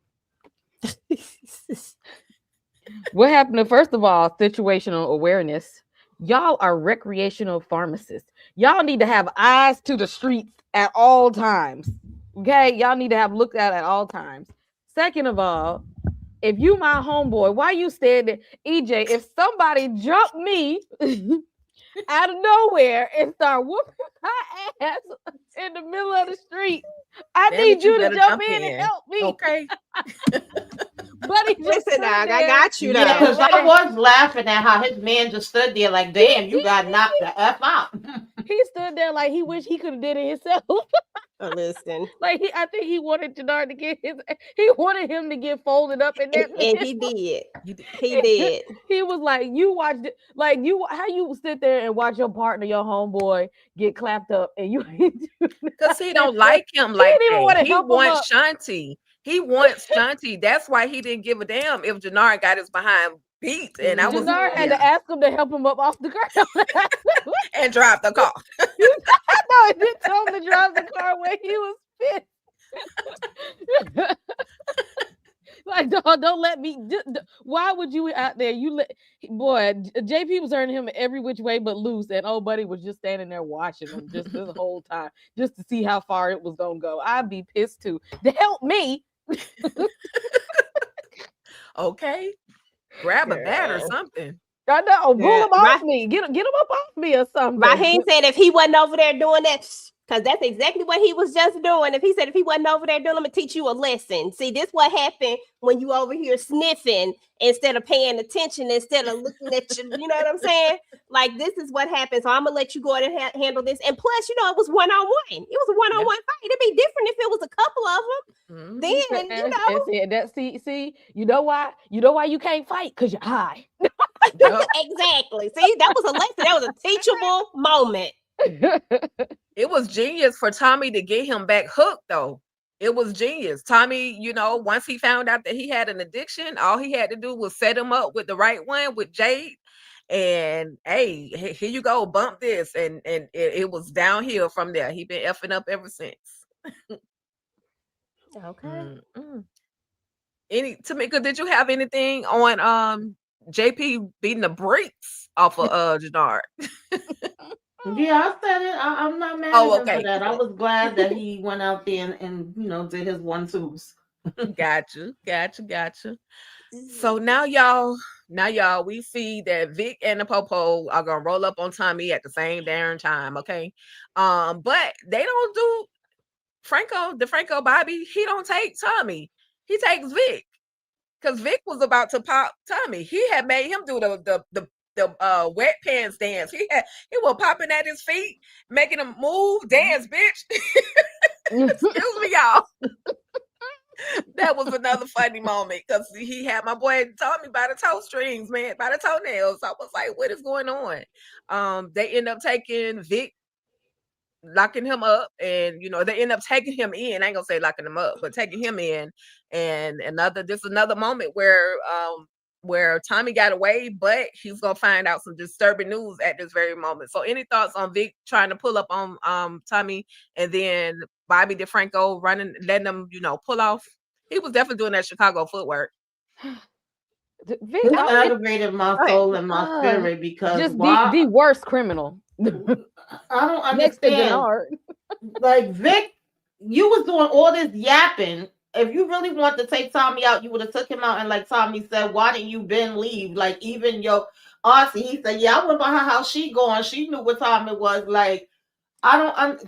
What happened to, first of all, situational awareness? Y'all are recreational pharmacists. Y'all need to have eyes to the streets at all times. Okay, y'all need to have looked at all times. Second of all, if you my homeboy, why you standing, EJ? If somebody jumped me out of nowhere and start whooping my ass in the middle of the street, I need you to jump in and help me. Okay. Buddy, listen, dog, I got you. Yeah, because I was laughing at how his man just stood there like, damn, you got knocked the F out. He stood there like he wished he could have did it himself. Listen, like I think he wanted Jannard to get he wanted him to get folded up in that, and he did. He did. He was like, you watched it, like how you sit there and watch your partner, your homeboy, get clapped up, and you because he don't like him like that. He wants Shanti. He wants Shanti. That's why he didn't give a damn if Jannard got his behind beat. And I was Jannard had to ask him to help him up off the ground and drive the car. No, he didn't tell him to drive the car when he was pissed. Like, don't let me. Why would you out there? JP was earning him every which way but loose, and old buddy was just standing there watching him just this whole time, just to see how far it was gonna go. I'd be pissed too. To help me. Okay, grab a bat or something. I know, pull him off me. Get him up off me or something. Raheem said if he wasn't over there doing that, because that's exactly what he was just doing. If he wasn't over there doing, I'm gonna teach you a lesson. See, this what happened when you over here sniffing instead of paying attention, instead of looking at you. You know what I'm saying? Like, this is what happens. So I'm gonna let you go ahead and handle this. And plus, you know, it was one-on-one. It was a one-on-one fight. It'd be different if it was a couple of them. Then, you know, see, you know why you can't fight? Because you're high. Exactly. See, that was a lesson. That was a teachable moment. It was genius for Tommy to get him back hooked, though. It was genius. Tommy, you know, once he found out that he had an addiction, all he had to do was set him up with the right one, with Jade. And hey, here you go, bump this. And it was downhill from there. He been effing up ever since. Okay. Tamika, did you have anything on JP beating the brakes off of Jannard? Yeah, I said it. I'm not mad at him for that. I was glad that he went out there and you know, did his 1-2s. Gotcha. So now y'all, we see that Vic and the Popo are gonna roll up on Tommy at the same darn time, okay? But they don't do DeFranco Bobby. He don't take Tommy. He takes Vic, because Vic was about to pop Tommy. He had made him do the wet pants dance. He was popping at his feet, making him move, dance, bitch. Excuse me, y'all. That was another funny moment because he had my boy Tommy by the toe strings, man, by the toenails. I was like, what is going on? They end up taking Vic, locking him up, and they end up taking him in. I ain't gonna say locking him up, but taking him in. And another moment where Tommy got away, but he's gonna find out some disturbing news at this very moment. So any thoughts on Vic trying to pull up on Tommy, and then Bobby DeFranco letting them pull off? He was definitely doing that Chicago footwork. Vic, It aggravated my soul and my spirit because just the worst criminal. I don't Next to understand. Denard. Like, Vic, you was doing all this yapping. If you really want to take Tommy out, you would have took him out. And like Tommy said, why didn't you Ben leave? Like, even your auntie, he said, yeah, I went by her house. She gone. She knew what time it was. Like,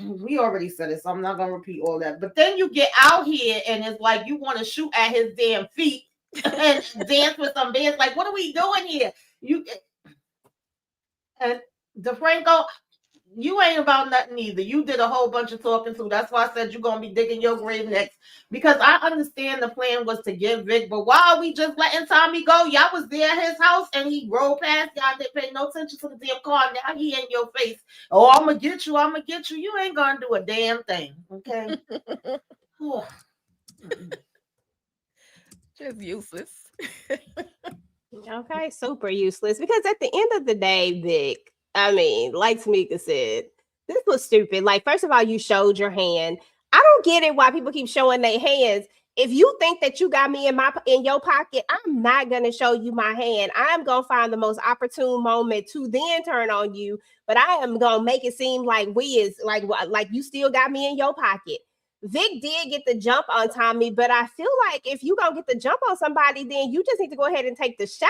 we already said it, so I'm not gonna repeat all that. But then you get out here and it's like you want to shoot at his damn feet and dance with some bands. Like, what are we doing here? And DeFranco, you ain't about nothing either. You did a whole bunch of talking too. That's why I said you're gonna be digging your grave next. Because I understand the plan was to give Vic, but why are we just letting Tommy go? Y'all was there at his house and he rolled past y'all, didn't pay no attention to the damn car. Now he in your face. Oh, I'm gonna get you. You ain't gonna do a damn thing. Okay. Just useless. Okay, super useless. Because at the end of the day, Vic, I mean, like Tamika said, this was stupid. Like, first of all, you showed your hand. I don't get it why people keep showing their hands. If you think that you got me in your pocket, I'm not gonna show you my hand. I'm gonna find the most opportune moment to then turn on you. But I am gonna make it seem like we is like you still got me in your pocket. Vic did get the jump on Tommy, but I feel like if you gonna get the jump on somebody, then you just need to go ahead and take the shot.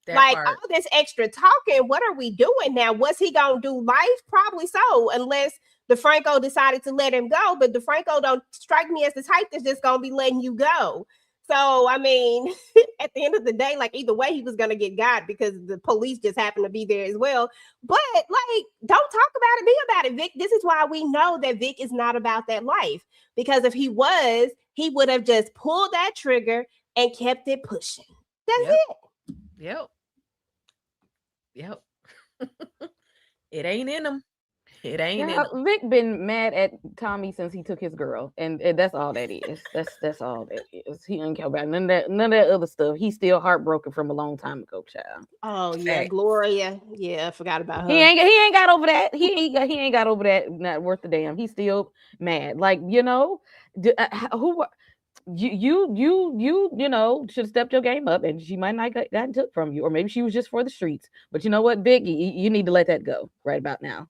Like all this extra talking, what are we doing now? Was he gonna do life? Probably so, unless DeFranco decided to let him go. But DeFranco don't strike me as the type that's just gonna be letting you go. So I mean, at the end of the day, like either way, he was gonna get got because the police just happened to be there as well. But like, don't talk about it, be about it, Vic. This is why we know that Vic is not about that life. Because if he was, he would have just pulled that trigger and kept it pushing. That's it. Yep. It ain't in him. It ain't in him. Vic been mad at Tommy since he took his girl, and that's all that is. That's all that is. He ain't care about none of that other stuff. He's still heartbroken from a long time ago, child. Oh yeah, Gloria. Yeah, I forgot about her. He ain't got over that. He ain't got over that. Not worth a damn. He's still mad. Like who. You should have stepped your game up, and she might not gotten took from you, or maybe she was just for the streets. But you know what, Vic, you need to let that go right about now.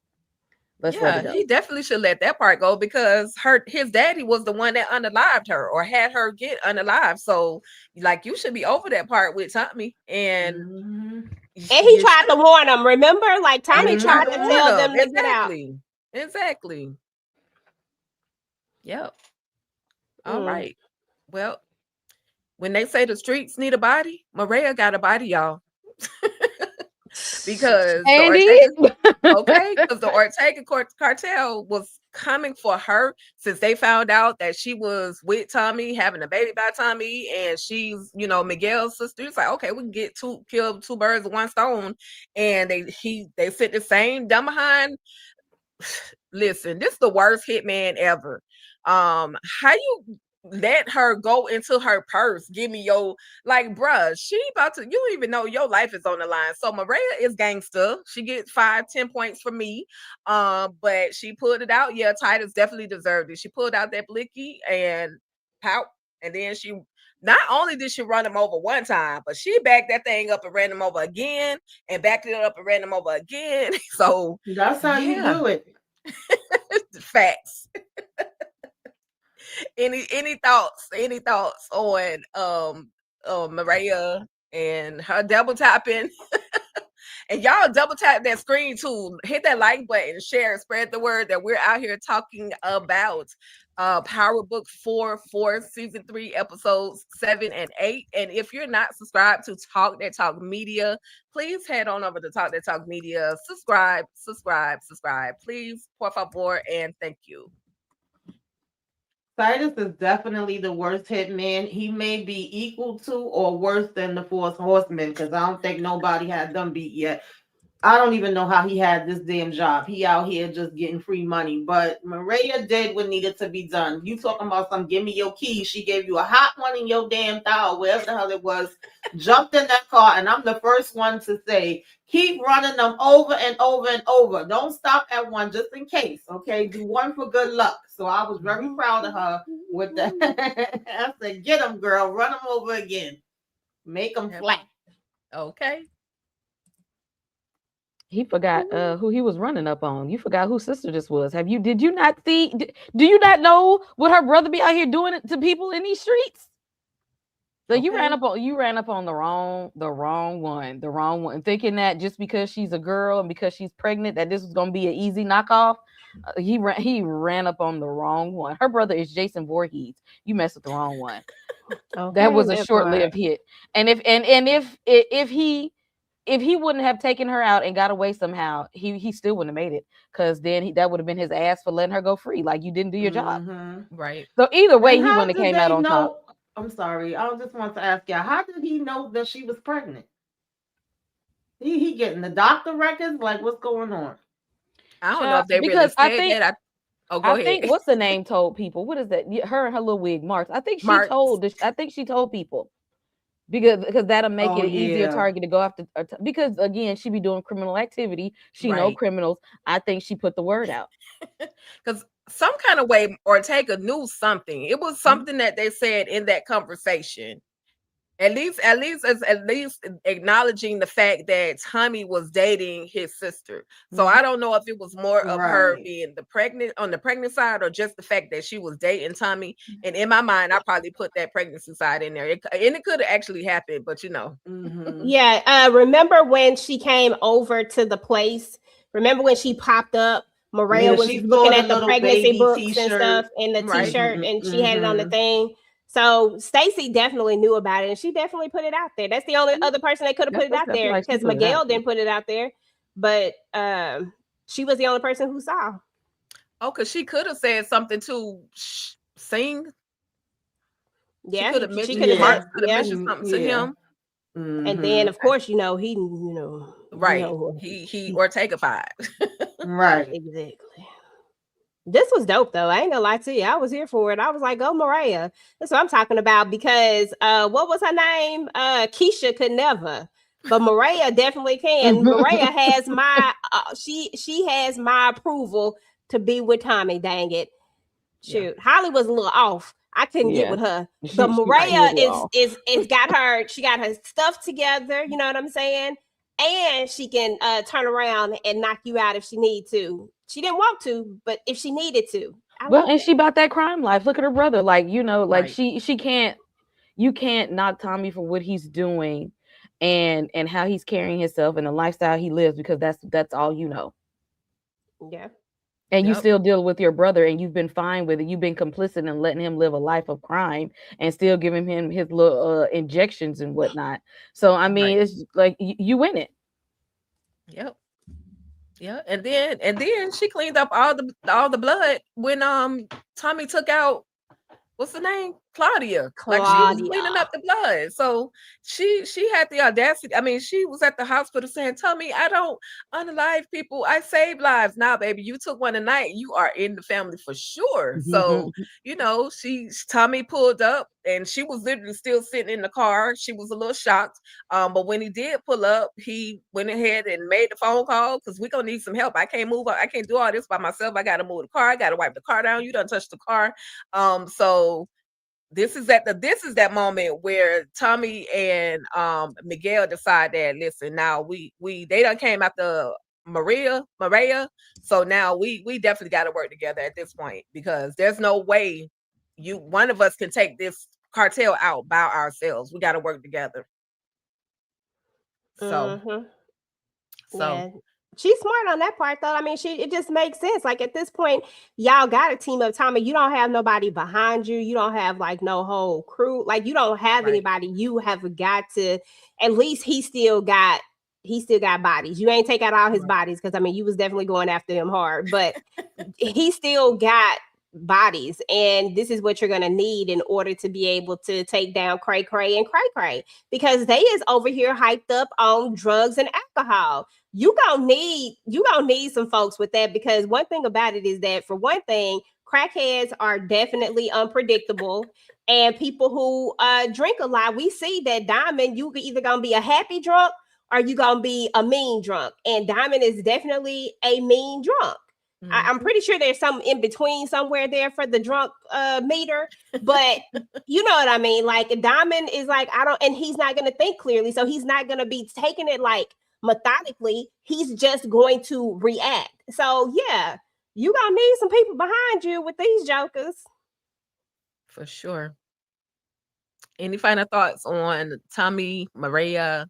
Let's let it go. He definitely should let that part go because his daddy was the one that unalived her or had her get unalived. So like you should be over that part with Tommy. And he tried to warn him. Remember, like Tommy tried to tell them to get out. Exactly. Yep. All right. Well, when they say the streets need a body, Maria got a body, y'all. Because the Ortega cartel was coming for her since they found out that she was with Tommy, having a baby by Tommy, and she's Miguel's sister. It's like, okay, we can kill two birds with one stone. And they sit the same dumb behind. Listen, this is the worst hitman ever. How you let her go into her purse? Give me your, like, bruh, she about to, you don't even know your life is on the line. So Maria is gangster. She gets 5-10 points from me. But she pulled it out. Yeah, Titus definitely deserved it. She pulled out that blicky and pout. And then she, not only did she run him over one time, but she backed that thing up and ran him over again, and backed it up and ran him over again. So that's how you do it. Facts. Any thoughts on Maria and her double tapping? And y'all double tap that screen too. Hit that like button, share, spread the word that we're out here talking about Powerbook 4 season 3 episodes 7 and 8. And if you're not subscribed to Talk That Talk Media, please head on over to Talk That Talk Media. Subscribe, please, por favor, and thank you. Titus is definitely the worst hitman. He may be equal to or worse than the Four Horsemen because I don't think nobody had them beat yet. I don't even know how he had this damn job. He out here just getting free money. But Maria did what needed to be done. You talking about some give me your keys. She gave you a hot one in your damn thigh, wherever the hell it was. Jumped in that car, and I'm the first one to say, keep running them over and over and over. Don't stop at one just in case. Okay, do one for good luck. So I was very proud of her with that. I said, get them, girl. Run them over again. Make them flat. Okay. He forgot who he was running up on. You forgot whose sister this was. Did you not see? Do you not know what her brother be out here doing it to people in these streets? So you ran up on the wrong one, thinking that just because she's a girl and because she's pregnant that this was gonna be an easy knockoff. He ran up on the wrong one. Her brother is Jason Voorhees. You messed with the wrong one. Okay, That was a short-lived hit. And if he wouldn't have taken her out and got away somehow, he still wouldn't have made it, because then that would have been his ass for letting her go free. Like, you didn't do your job. Right. So either way, And he how wouldn't have did came out they on know- top. I'm sorry. I just want to ask y'all, how did he know that she was pregnant? He getting the doctor records? Like, what's going on? I don't know if they really Because said I think that. Go I ahead. think what's the name told people. What is that? Her and her little wig, Marks. I think she told people. Because that'll make it an easier target to go after. Because again, she be doing criminal activity. She know criminals. I think she put the word out. Because some kind of way Ortega knew something. It was something that they said in that conversation. At least acknowledging the fact that Tommy was dating his sister. So I don't know if it was more of her being the pregnant side, or just the fact that she was dating Tommy. And in my mind, I probably put that pregnancy side in there. And it could have actually happened, but you know. Yeah. Remember when she came over to the place? Remember when she popped up? Maria was looking at the pregnancy books and stuff, and the t-shirt, and she had it on the thing. So Stacy definitely knew about it, and she definitely put it out there. That's the only other person that could have put it out there, because Miguel didn't put it out there, but she was the only person who saw. Oh, because she could have said something to sing. Yeah, she could have mentioned something to him. And then, of course, he he Ortega-fied. Right. Exactly. This was dope, though. I ain't gonna lie to you. I was here for it. I was like, go Maria. That's what I'm talking about, because what was her name? Keisha could never. But Maria definitely can. Maria has my she has my approval to be with Tommy, dang it. Shoot. Holly was a little off. I couldn't get with her. But Maria is got her, she got her stuff together, you know what I'm saying? And she can turn around and knock you out if she need to. She didn't want to, but if she needed to. And she bought that crime life. Look at her brother. Like, she can't, you can't knock Tommy for what he's doing and how he's carrying himself and the lifestyle he lives, because that's all you know. Yeah. And you still deal with your brother, and you've been fine with it. You've been complicit in letting him live a life of crime and still giving him his little injections and whatnot. So, I mean, it's like you win it. Yep. Yeah. And then she cleaned up all the blood when Tommy took out, what's the name? Claudia. Like, she was cleaning up the blood. So she had the audacity. I mean, she was at the hospital saying, Tommy, I don't unalive people. I save lives. Now, baby, you took one tonight. You are in the family for sure. So, Tommy pulled up, and she was literally still sitting in the car. She was a little shocked. But when he did pull up, he went ahead and made the phone call, because we're going to need some help. I can't move. I can't do all this by myself. I got to move the car. I got to wipe the car down. You done touched the car. So this is that moment where Tommy and Miguel decide that, listen, now they done came after Maria. So now we definitely got to work together at this point, because there's no way one of us can take this cartel out by ourselves. We got to work together. So yeah. She's smart on that part, though. I mean, it just makes sense. Like, at this point, y'all got a team up. Tommy, you don't have nobody behind you. You don't have like no whole crew. Like, you don't have anybody. You have got to, at least he still got bodies. You ain't take out all his bodies, because I mean, you was definitely going after him hard, but he still got bodies, and this is what you're going to need in order to be able to take down Cray Cray and Cray Cray, because they is over here hyped up on drugs and alcohol. You gonna need some folks with that, because one thing about it is that, for one thing, crackheads are definitely unpredictable, and people who drink a lot, we see that Diamond, you either gonna be a happy drunk or you gonna be a mean drunk, and Diamond is definitely a mean drunk. I'm pretty sure there's some in between somewhere there for the drunk meter, but you know what I mean. Like, Diamond is like, I don't, and he's not gonna think clearly, so he's not gonna be taking it like methodically. He's just going to react. So yeah, you gonna need some people behind you with these jokers. For sure. Any final thoughts on Tommy, Maria,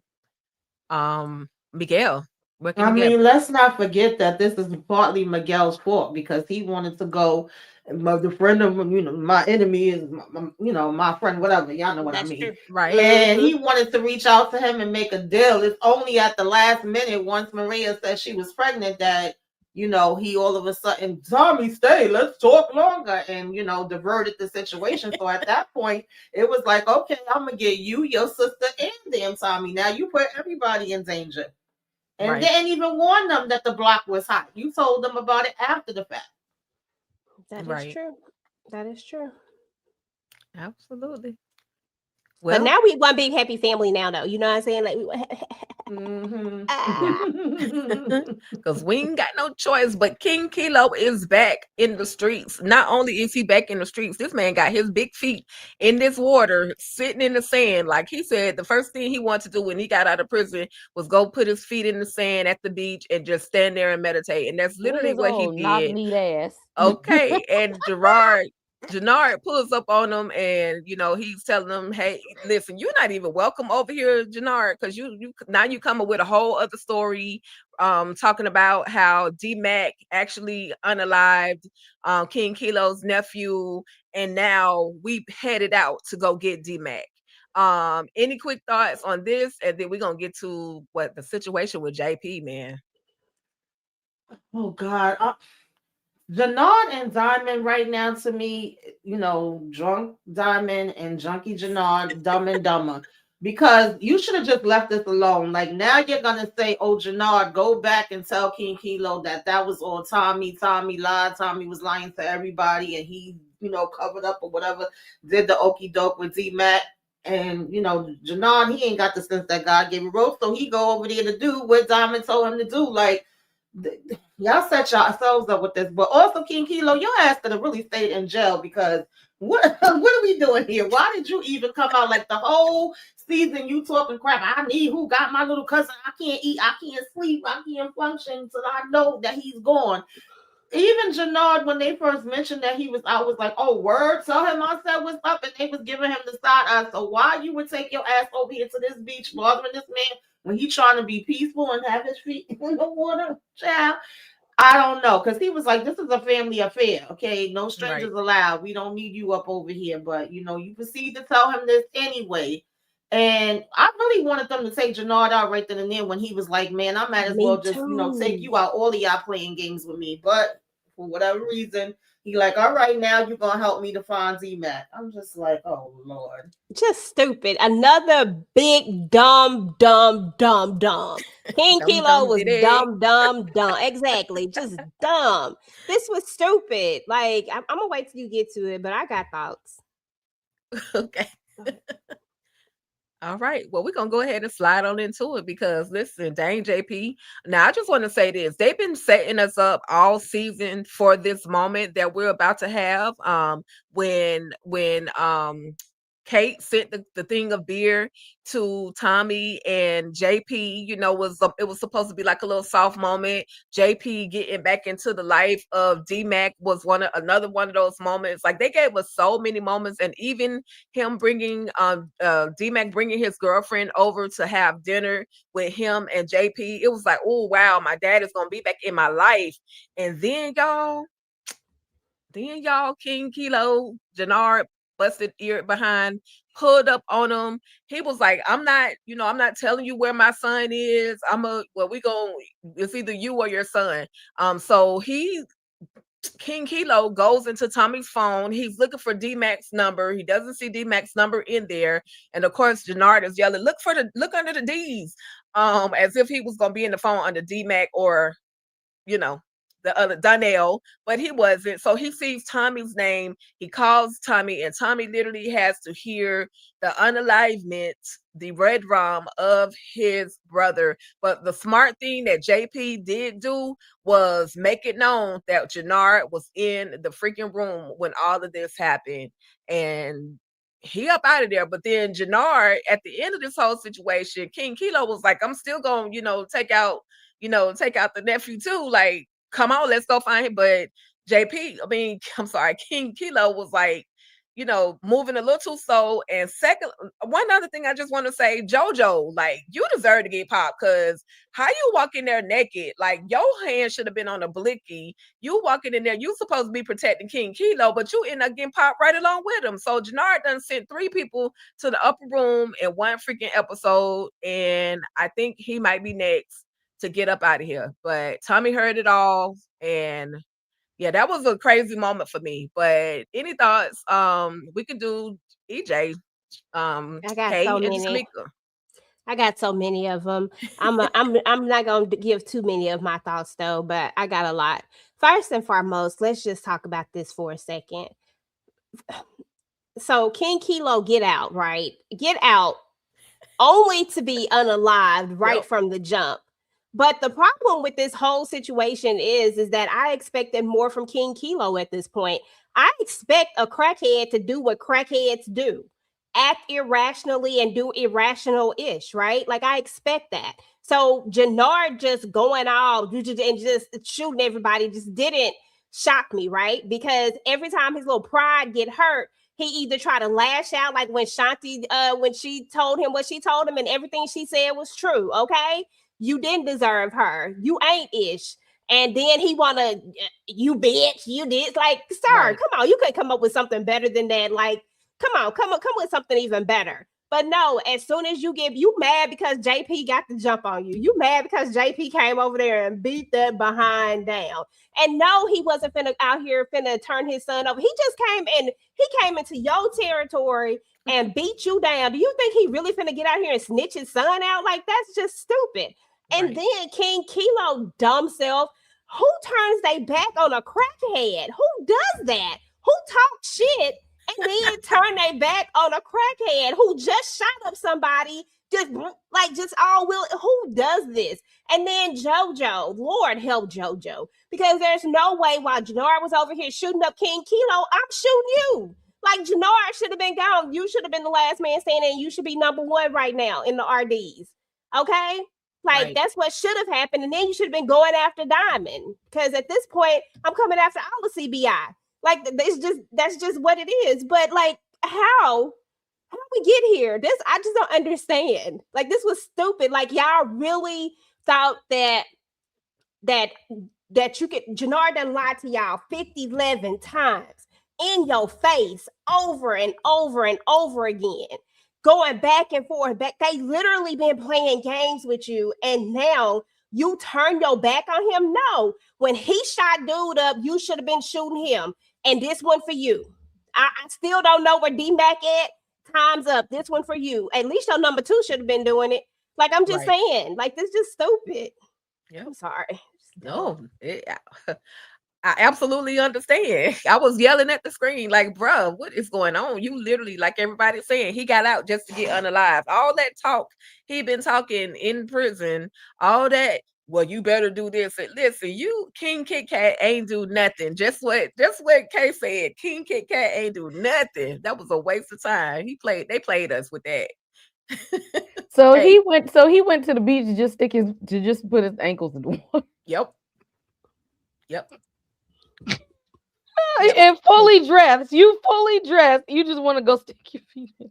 Miguel? What can I Miguel? mean, let's not forget that this is partly Miguel's fault, because he wanted to go. The friend of, my enemy is, my friend, whatever. Y'all know what I That's mean. true. Right. And he wanted to reach out to him and make a deal. It's only at the last minute, once Maria said she was pregnant, that, he all of a sudden, Tommy, stay, let's talk longer, and, diverted the situation. So at that point, it was like, okay, I'm going to get you, your sister, and damn Tommy. Now you put everybody in danger. And Right. didn't even warn them that the block was hot. You told them about it after the fact. That is Right. true. That is true. Absolutely. But Well, now we one big happy family now, though. You know what I'm saying? Like, because we ain't got no choice, but King Kilo is back in the streets. Not only is he back in the streets, this man got his big feet in this water, sitting in the sand. Like he said, the first thing he wanted to do when he got out of prison was go put his feet in the sand at the beach and just stand there and meditate. And that's literally With his what he old knock did. neat ass. Okay. And Jannard pulls up on him, and he's telling him, "Hey, listen, you're not even welcome over here, Jannard, because you now you come up with a whole other story, talking about how D-Mac actually unalived King Kilo's nephew, and now we headed out to go get D-Mac." Any quick thoughts on this, and then we're gonna get to what the situation with JP, man. Oh God. Jannard and Diamond right now, to me, drunk Diamond and junkie Jannard, Dumb and Dumber. Because you should have just left this alone. Like, now you're gonna say, "Oh, Jannard, go back and tell King Kilo that was all Tommy. Tommy lied. Tommy was lying to everybody, and he, covered up or whatever, did the okey doke with D-Mac." And Jannard, he ain't got the sense that God gave him, so he go over there to do what Diamond told him to do. Like, y'all set yourselves up with this. But also, King Kilo, your ass could have really stayed in jail, because what are we doing here? Why did you even come out? Like, the whole season you talking crap? I need who got my little cousin. I can't eat, I can't sleep, I can't function until I know that he's gone. Even Jannard, when they first mentioned that he was out, was like, "Oh, word, tell him I said what's up," and they was giving him the side eye. So why you would take your ass over here to this beach bothering this man when he trying to be peaceful and have his feet in the water, child? I don't know, because he was like, "This is a family affair, okay? No strangers allowed. We don't need you up over here." But you proceed to tell him this anyway. And I really wanted them to take Jannard out right then and there, when he was like, "Man, I might as well just, take you out. All of y'all playing games with me." But for whatever reason, he like, "All right, now you're gonna help me to find Z-Mac." I'm just like, oh Lord. Just stupid. Another big dumb. King Kilo was dumb. Exactly. Just dumb. This was stupid. Like, I'm gonna wait till you get to it, but I got thoughts. Okay. All right. Well, we're going to go ahead and slide on into it, because listen, dang JP. Now, I just want to say this. They've been setting us up all season for this moment that we're about to have. When Kate sent the thing of beer to Tommy and JP, it was supposed to be like a little soft moment. JP getting back into the life of D-Mac was another one of those moments. Like, they gave us so many moments, and even him bringing D-Mac bringing his girlfriend over to have dinner with him and JP. It was like, oh wow, my dad is gonna be back in my life. And then y'all, King Kilo, Jannard busted ear behind, pulled up on him. He was like, I'm not telling you where my son is. It's either you or your son. So he King Kilo goes into Tommy's phone. He's looking for D-Mac's number. He doesn't see D-Mac's number in there. And of course, Jannard is yelling, look under the D's. As if he was gonna be in the phone under D-Mac or, you know, the other Donnell, but he wasn't. So he sees Tommy's name. He calls Tommy, and Tommy literally has to hear the unalivement, the red rum of his brother. But the smart thing that JP did do was make it known that Jannard was in the freaking room when all of this happened. And he up out of there. But then Jannard, at the end of this whole situation, King Kilo was like, I'm still gonna, take out the nephew too. Like, come on, let's go find him. But King Kilo was like, moving a little too slow. And second, one other thing I just want to say, JoJo, like, you deserve to get popped, because how you walk in there naked? Like, your hand should have been on a blicky. You walking in there, you supposed to be protecting King Kilo, but you end up getting popped right along with him. So Jannard done sent 3 people to the upper room in one freaking episode, and I think he might be next to get up out of here. But Tommy heard it all, and yeah, that was a crazy moment for me. But any thoughts? We could do EJ, I got Kay, so and many. Tamika. I got so many of them. I'm not going to give too many of my thoughts though, but I got a lot. First and foremost, let's just talk about this for a second. So King Kilo get out, right? Get out only to be unalived right from the jump. But the problem with this whole situation is that I expected more from King Kilo at this point. I expect a crackhead to do what crackheads do. Act irrationally and do irrational-ish, right? Like, I expect that. So Jannard just going out and just shooting everybody just didn't shock me, right? Because every time his little pride get hurt, he either try to lash out, like when Shanti, when she told him what she told him and everything she said was true, okay? You didn't deserve her. You ain't ish. And then he wanna, you bitch, you did. Like, sir, come on. You could come up with something better than that. Like, come with something even better. But no, as soon as you mad because JP got the jump on you. You mad because JP came over there and beat that behind down. And no, he wasn't out here turn his son over. He just came into your territory and beat you down. Do you think he really finna get out here and snitch his son out? Like, that's just stupid. And then King Kilo, dumb self, who turns their back on a crackhead? Who does that? Who talks shit and then turn their back on a crackhead who just shot up somebody? Who does this? And then JoJo, Lord help JoJo, because there's no way while Jannard was over here shooting up King Kilo, I'm shooting you. Like, Jannard should have been gone. You should have been the last man standing, and you should be number 1 right now in the RDs. Okay? Like, that's what should have happened. And then you should have been going after Diamond. Because at this point, I'm coming after all the CBI. Like, that's just what it is. But like, how did we get here? I just don't understand. Like, this was stupid. Like, y'all really thought that you could, Jannard done lied to y'all 11 times in your face over and over and over again. Going back and forth. They literally been playing games with you, and now you turn your back on him? No. When he shot dude up, you should have been shooting him. And this one for you. I still don't know where D-Mac at. Time's up. This one for you. At least your number 2 should have been doing it. Like, I'm just saying. Like, this is just stupid. Yeah. I'm sorry. No. I absolutely understand. I was yelling at the screen like, bruh, what is going on? You literally, like everybody's saying, he got out just to get unalived. All that talk he been talking in prison, all that, well, you better do this. And listen, you, King Kit Kat ain't do nothing. Just what Kay said. King Kit Kat ain't do nothing. That was a waste of time. They played us with that. So he went to the beach to just put his ankles in the water. Yep. And fully dressed. You fully dressed. You just want to go stick your feet in.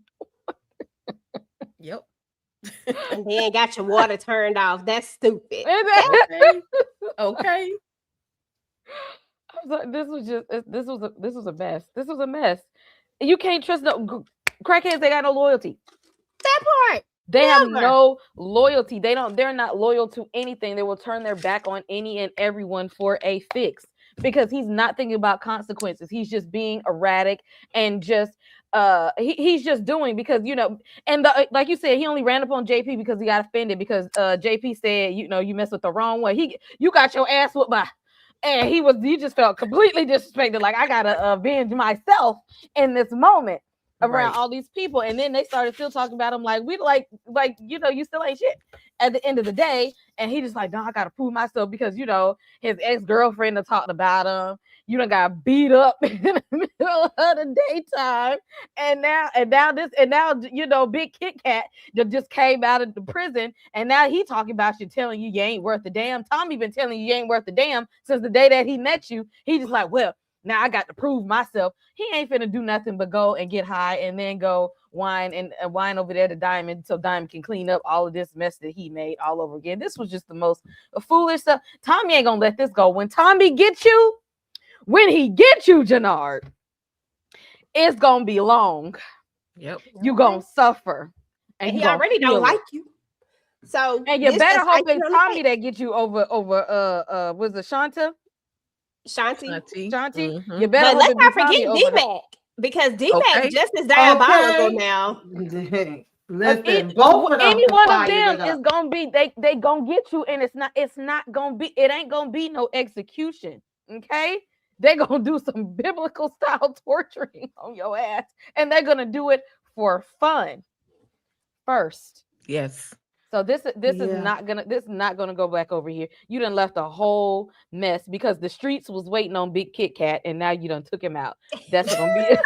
Yep. And then got your water turned off. That's stupid. Okay. This was a mess. This was a mess. You can't trust no crackheads. They got no loyalty. That part. They have no loyalty. They're not loyal to anything. They will turn their back on any and everyone for a fix. because he's not thinking about consequences. He's just being erratic and just he's just doing because and like you said, he only ran up on JP because he got offended because JP said, you messed with the wrong one. You got your ass whooped by. And he just felt completely disrespected. Like, I gotta avenge myself in this moment around all these people. And then they started still talking about him like we you still ain't shit at the end of the day. And he just like, no, I gotta prove myself because his ex-girlfriend had talked about him. You done got beat up in the middle of the daytime. And now Big Kit Kat just came out of the prison. And now he talking about you, telling you ain't worth a damn. Tommy been telling you ain't worth a damn since the day that he met you. He just like, well, now I got to prove myself. He ain't finna do nothing but go and get high and then go wine over there to Diamond so Diamond can clean up all of this mess that he made all over again. This was just the most foolish stuff. Tommy ain't gonna let this go. When he gets you, Jannard, it's gonna be long. Yep. You gonna suffer. And he already don't like you. So and you better hope it's Tommy that gets you over was it Shanti? Mm-hmm. You better. But let's not forget D-Mac, because D-Mac just as diabolical now. Listen, both of them, any one of them is gonna be they gonna get you, and it ain't gonna be no execution. Okay, they're gonna do some biblical style torturing on your ass, and they're gonna do it for fun first. Yes. So this is not gonna go back over here. You done left a whole mess because the streets was waiting on Big Kit Kat, and now you done took him out. That's gonna be it.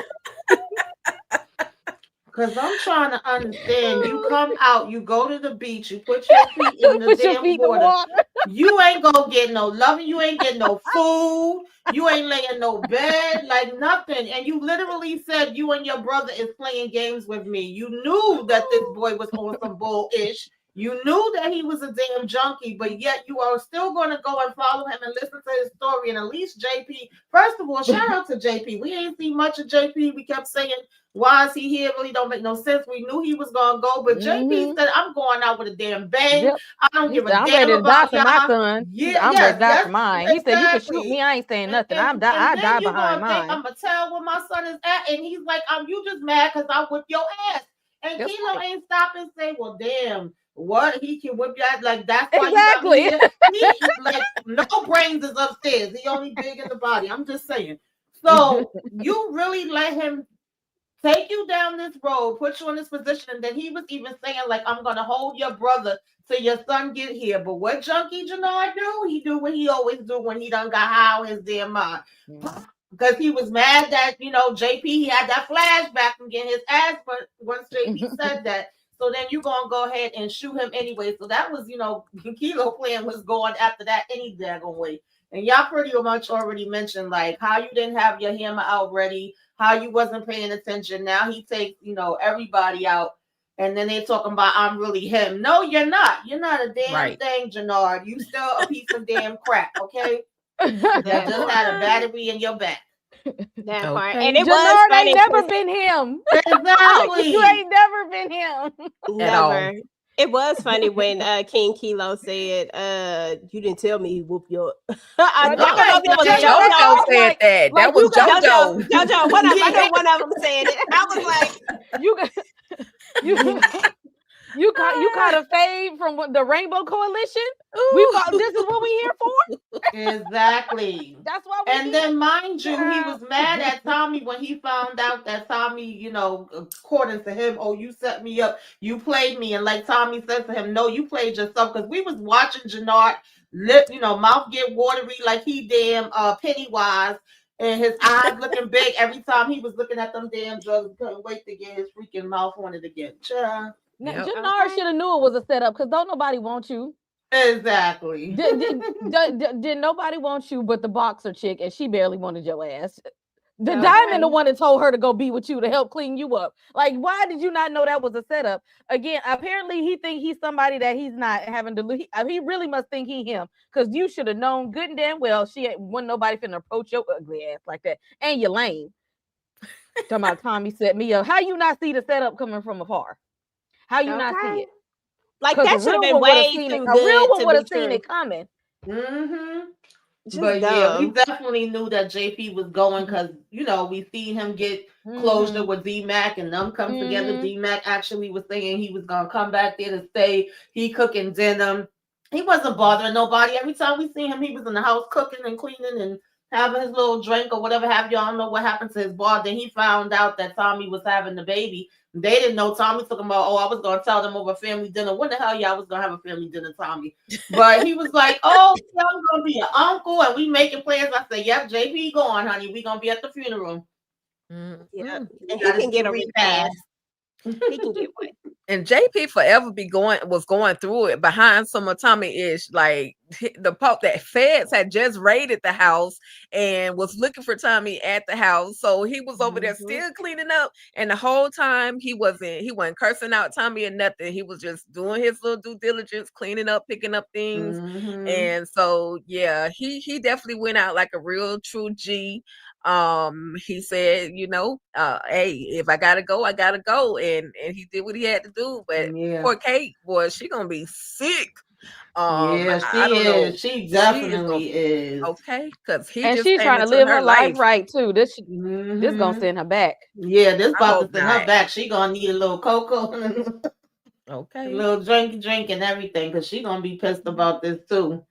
Because I'm trying to understand. You come out, you go to the beach, you put your feet in the damn water. You ain't gonna get no loving. You ain't getting no food. You ain't laying no bed, like nothing. And you literally said you and your brother is playing games with me. You knew that this boy was on some bull-ish. You knew that he was a damn junkie, but yet you are still going to go and follow him and listen to his story. And at least JP, first of all, shout out to JP. We ain't seen much of JP. We kept saying, why is he here? Really don't make no sense. We knew he was going to go, but JP said, I'm going out with a damn bang. Yep. I don't give a damn ready to about die for my son. Yeah, I'm ready to die for mine. Exactly. He said, you can shoot me. I ain't saying nothing. I die behind mine. I'm going to tell where my son is at. And he's like, you just mad because I whip your ass. And Kilo ain't stop and say, well, damn. What he can whip you out like that's why exactly. You got me here. He, like no brains is upstairs. He only big in the body. I'm just saying. So you really let him take you down this road, put you in this position, and then he was even saying like, "I'm gonna hold your brother till your son get here." But what Junkie Jannard do? He do what he always do when he done got high on his damn mind. Because he was mad that JP he had that flashback from getting his ass, but once JP said that. So then you're going to go ahead and shoot him anyway. So that was, Kilo plan was going after that any daggone way. And y'all pretty much already mentioned, like, how you didn't have your hammer out ready, how you wasn't paying attention. Now he takes, everybody out. And then they talking about, I'm really him. No, you're not. You're not a damn thing, Jannard. You still a piece of damn crap, okay? That just had a battery in your back. That part. And it was funny. Ain't never been him. Exactly. You ain't never been him. Never. It was funny when King Kilo said, you didn't tell me he whooped your I don't know if it was JoJo said that. That was JoJo. JoJo, what up? I know one of them said it. I was like, you caught a fade from the Rainbow Coalition. This is what we here for. Exactly. That's why. Then, mind you, he was mad at Tommy when he found out that Tommy, according to him, oh, you set me up, you played me, and like Tommy said to him, no, you played yourself, because we was watching Jannard mouth get watery like he damn Pennywise. And his eyes looking big every time he was looking at them damn drugs. Couldn't wait to get his freaking mouth on it again. Jannard should have knew it was a setup because don't nobody want you. Exactly. Did nobody want you but the boxer chick, and she barely wanted your ass. The Diamond, the one that told her to go be with you to help clean you up. Like, why did you not know that was a setup? Again, apparently he think he's somebody that he's not having to. He really must think he him, because you should have known good and damn well wasn't nobody finna approach your ugly ass like that. And you're lame. Talking about Tommy set me up. How you not see the setup coming from afar? How you not see it? Like that should have been way too good. A real one would have seen it coming. Mm-hmm. Just But yeah, we dumb. definitely knew that JP was going because we seen him get closure with D Mac and them come together. D Mac actually was saying he was gonna come back there to stay. He cooking dinner. He wasn't bothering nobody. Every time we see him, he was in the house cooking and cleaning and having his little drink or whatever have you. I don't know what happened to his bar. Then he found out that Tommy was having the baby. They didn't know. Tommy took him about, oh, I was gonna tell them over family dinner. When the hell y'all was gonna have a family dinner, Tommy? But he was like, oh, yeah, I'm gonna be an uncle and we making plans. I said, yep, JP going, honey. We gonna be at the funeral. Yeah, Mhm. and he can get a repass. He can get one. And JP forever was going through it behind some of Tommy ish. Like that feds had just raided the house and was looking for Tommy at the house. So he was over there still cleaning up. And the whole time he wasn't cursing out Tommy or nothing. He was just doing his little due diligence, cleaning up, picking up things. And so yeah, he definitely went out like a real true G. He said, hey, if I gotta go, I gotta go, and he did what he had to do. But poor Kate, boy, she gonna be sick. Yeah, I don't know. she definitely is. Okay, because he And just she's came trying to into live her her life life. right too. This gonna send her back. Yeah, this I about to hope send her not. back. She gonna need a little cocoa and a Okay. little drink and everything because she gonna be pissed about this too.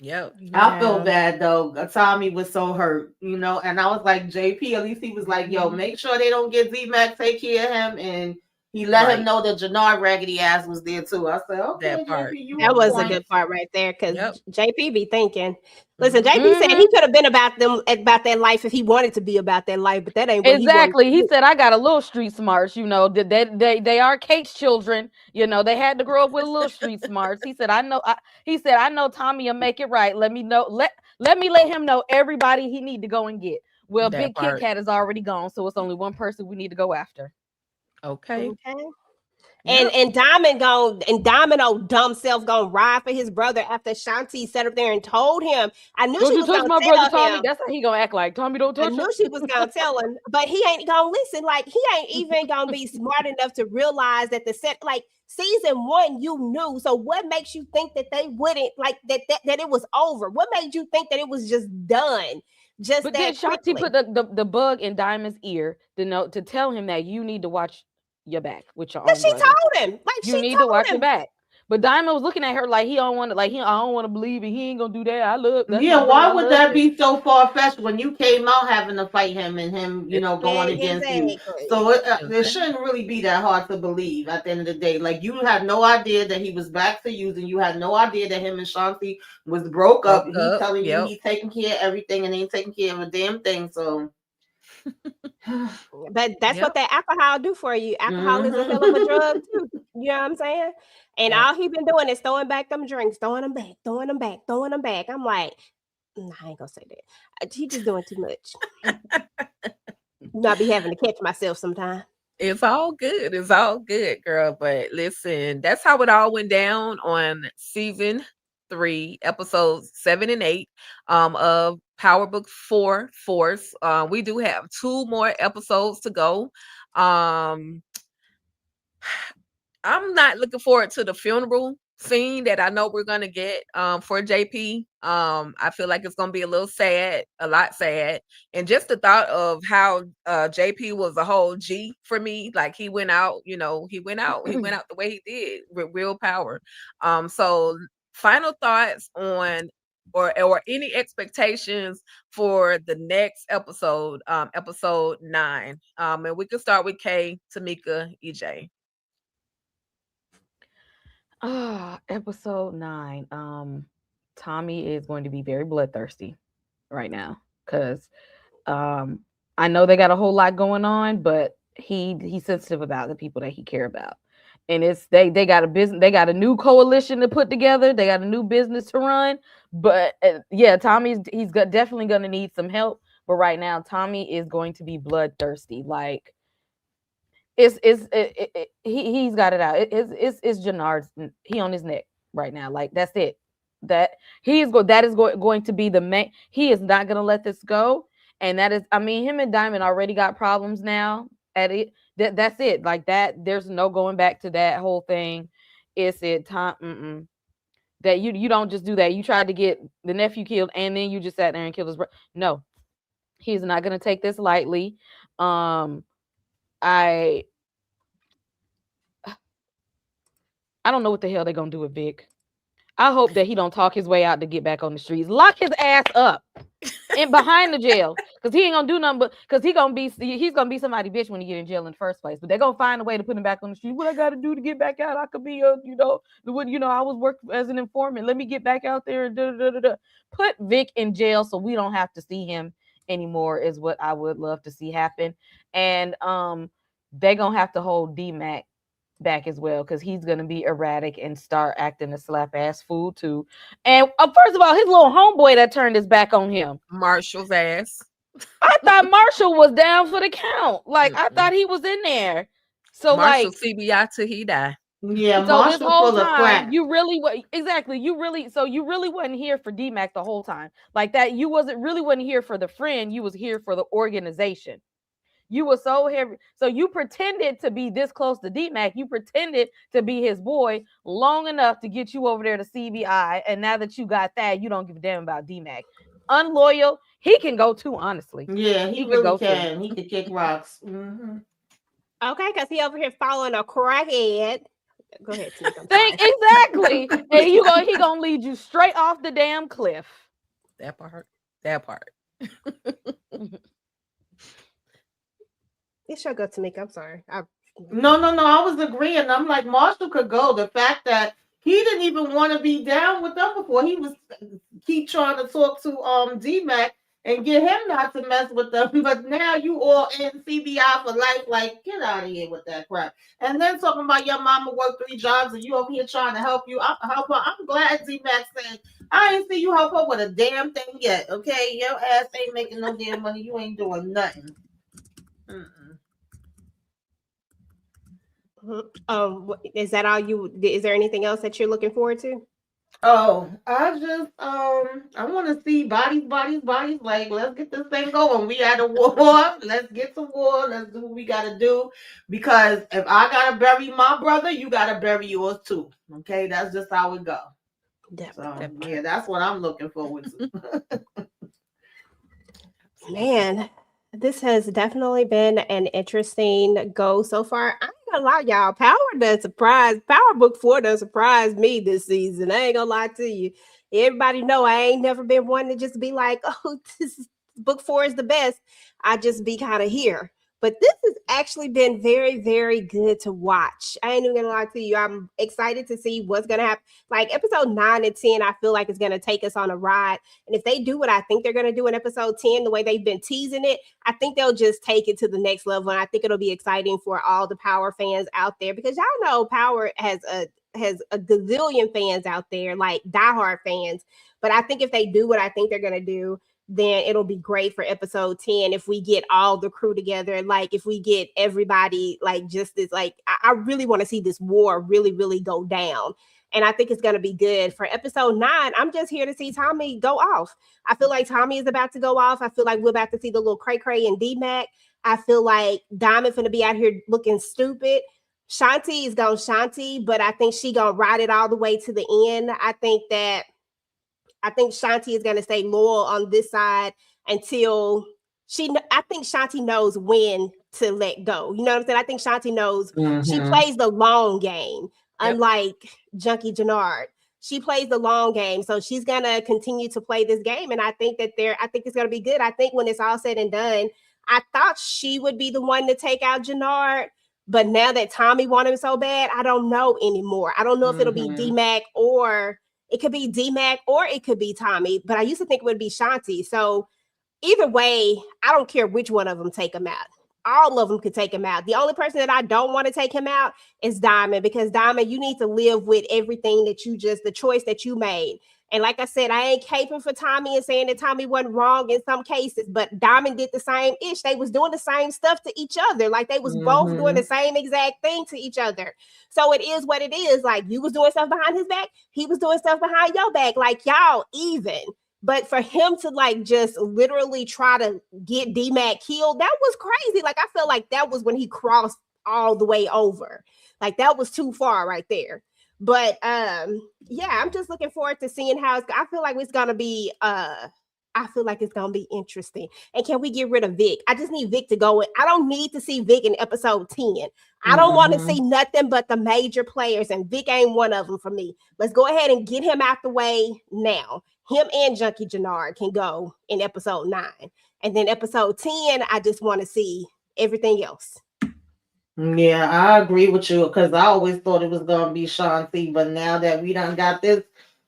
Yep. I feel bad though. Tommy was so hurt, and I was like, JP, at least he was like, yo, make sure they don't get Z-Max, take care of him. And he let him know that Jannard raggedy ass was there too. I said, okay, That part. JP, you That on was a point. good part right there because Yep. JP be thinking. Listen, JP said he could have been about that life if he wanted to be about that life, but that ain't what Exactly. he He said, I got a little street smarts, they are Kate's children, they had to grow up with a little street smarts. He said, I know Tommy will make it right. Let me let him know everybody he need to go and get. Well, That Big Kit part. Kat is already gone, so it's only one person we need to go after. Okay. And Yep. Diamond old dumb self gonna ride for his brother after Shanti sat up there and told him. I knew Don't she you was touch gonna my brother tell Tommy? him. That's how he gonna act like. Tommy, don't I touch him. knew she was gonna tell him, but he ain't gonna listen. Like he ain't even gonna be smart enough to realize that season 1 you knew. So what makes you think that they wouldn't that it was over? What made you think that it was just done? But then Shanti put the bug in Diamond's ear to tell him that you need to watch your back with your own she brother. told him. You need to watch your back. But Diamond was looking at her like I don't want to believe it. He ain't gonna do that. I love that. Yeah, why would that be so far fetched when you came out having to fight him and him, going against you? So it shouldn't really be that hard to believe at the end of the day. Like you had no idea that he was back to using. You had no idea that him and Shanti was broke up. He's telling you he's taking care of everything and ain't taking care of a damn thing. So. But that's what that alcohol do for you. Alcohol is a hell of a drug too. You know what I'm saying? And all he been doing is throwing back them drinks, throwing them back, throwing them back, throwing them back. I'm like, nah, I ain't gonna say that. He just doing too much. Not be having to catch myself sometime. It's all good. It's all good, girl. But listen, that's how it all went down on season 3, episodes 7 and 8 of Powerbook 4 Force. We do have 2 more episodes to go. I'm not looking forward to the funeral scene that I know we're gonna get for JP. I feel like it's gonna be a lot sad. And just the thought of how JP was a whole G for me, like he went out the way he did with real power. So final thoughts on or any expectations for the next episode, episode 9. And we can start with Kay, Tamika, EJ. Episode 9. Tommy is going to be very bloodthirsty right now because I know they got a whole lot going on, but he's sensitive about the people that he care about. And it's they got a business, they got a new coalition to put together, they got a new business to run. But Tommy's definitely going to need some help. But right now, Tommy is going to be bloodthirsty. Like he's got it out. It's Jannard's. He on his neck right now. Like that's it. That is going to be the main. He is not going to let this go. And that is, I mean, him and Diamond already got problems now. At it, that's it. Like that. There's no going back to that whole thing. It's it. That you don't just do that. You tried to get the nephew killed and then you just sat there and killed his brother. No, he's not going to take this lightly. I don't know what the hell they're going to do with Vic. I hope that he don't talk his way out to get back on the streets. Lock his ass up and behind the jail, because he ain't gonna do nothing. But because he's gonna be somebody bitch when he get in jail in the first place. But they're gonna find a way to put him back on the street. What I got to do to get back out? I could be I was working as an informant. Let me get back out there and put Vic in jail so we don't have to see him anymore. Is what I would love to see happen. And they're gonna have to hold D-Mac back as well, because he's gonna be erratic and start acting a slap ass fool too. And first of all, his little homeboy that turned his back on him, Marshall's ass. I thought Marshall was down for the count. Like I thought he was in there. So Marshall like CBI till he die. Yeah, so Marshall this whole full of crap. time you really wasn't here for D-Mac the whole time. Like that, you wasn't here for the friend. You was here for the organization. You were so heavy. So you pretended to be this close to D-Mac. You pretended to be his boy long enough to get you over there to CBI. And now that you got that, you don't give a damn about D-Mac. Unloyal. He can go too, honestly. Yeah, he really can. He could kick rocks. Mm-hmm. Okay, because he over here following a crackhead. Go ahead, T. Exactly. And he gonna lead you straight off the damn cliff. That part. It should go to Tamika. I'm sorry. No. I was agreeing. I'm like, Marshall could go. The fact that he didn't even want to be down with them before. He was keep trying to talk to D-Mac and get him not to mess with them. But now you all in CBI for life. Like, get out of here with that crap. And then talking about your mama worked 3 jobs and you over here trying to help you. Help her. I'm glad D-Mac said, I ain't see you help her with a damn thing yet. Okay, your ass ain't making no damn money. You ain't doing nothing. Is that all is there anything else that you're looking forward to? Oh, I just I want to see bodies. Like, let's get this thing going. We at a war. Let's get to war. Let's do what we gotta do. Because if I gotta bury my brother, you gotta bury yours too. Okay, that's just how it go. Definitely. Yeah, that's what I'm looking forward to. Man, this has definitely been an interesting go so far. I ain't gonna lie, y'all. Powerbook 4 done surprised me this season. I ain't gonna lie to you. Everybody know I ain't never been one to just be like, oh, book 4 is the best. I just be kind of here. But this has actually been very, very good to watch. I ain't even gonna lie to you. I'm excited to see what's gonna happen. Like episode 9 and 10, I feel like it's gonna take us on a ride. And if they do what I think they're gonna do in episode 10, the way they've been teasing it, I think they'll just take it to the next level. And I think it'll be exciting for all the Power fans out there, because y'all know Power has a gazillion fans out there, like diehard fans. But I think if they do what I think they're gonna do, then it'll be great for episode 10 if we get all the crew together, and like if we get everybody like just this, like I really want to see this war really, really go down. And I think it's going to be good. For episode 9, I'm just here to see Tommy go off. I feel like Tommy is about to go off. I feel like we're about to see the little cray-cray and D-Mac. I feel like Diamond's going to be out here looking stupid. Shanti is going Shanti, but I think she going to ride it all the way to the end. I think Shanti is going to stay loyal on this side until I think Shanti knows when to let go. You know what I'm saying? I think Shanti knows she plays the long game, unlike Junkie Jannard. She plays the long game. So she's going to continue to play this game. And I think that I think it's going to be good. I think when it's all said and done, I thought she would be the one to take out Jannard. But now that Tommy wanted him so bad, I don't know anymore. I don't know if it'll be D-Mac, or it could be D-Mac, or it could be Tommy, but I used to think it would be Shanti. So either way, I don't care which one of them take him out. All of them could take him out. The only person that I don't want to take him out is Diamond, because Diamond, you need to live with everything that the choice that you made. And like I said, I ain't caping for Tommy and saying that Tommy wasn't wrong in some cases, but Diamond did the same ish. They was doing the same stuff to each other. Like they was both doing the same exact thing to each other. So it is what it is. Like you was doing stuff behind his back. He was doing stuff behind your back. Like y'all even. But for him to like just literally try to get D-Mac killed, that was crazy. Like I felt like that was when he crossed all the way over. Like that was too far right there. But yeah, I'm just looking forward to seeing how I feel like it's gonna be I feel like it's gonna be interesting. And can we get rid of Vic? I just need Vic to go in. I don't need to see Vic in episode 10. I don't want to see nothing but the major players, and Vic ain't one of them for me. Let's go ahead and get him out the way now. Him and Junkie Jannard can go in episode 9. And then episode 10, I just want to see everything else. Yeah, I agree with you because I always thought it was gonna be Shanti, but now that we done got this,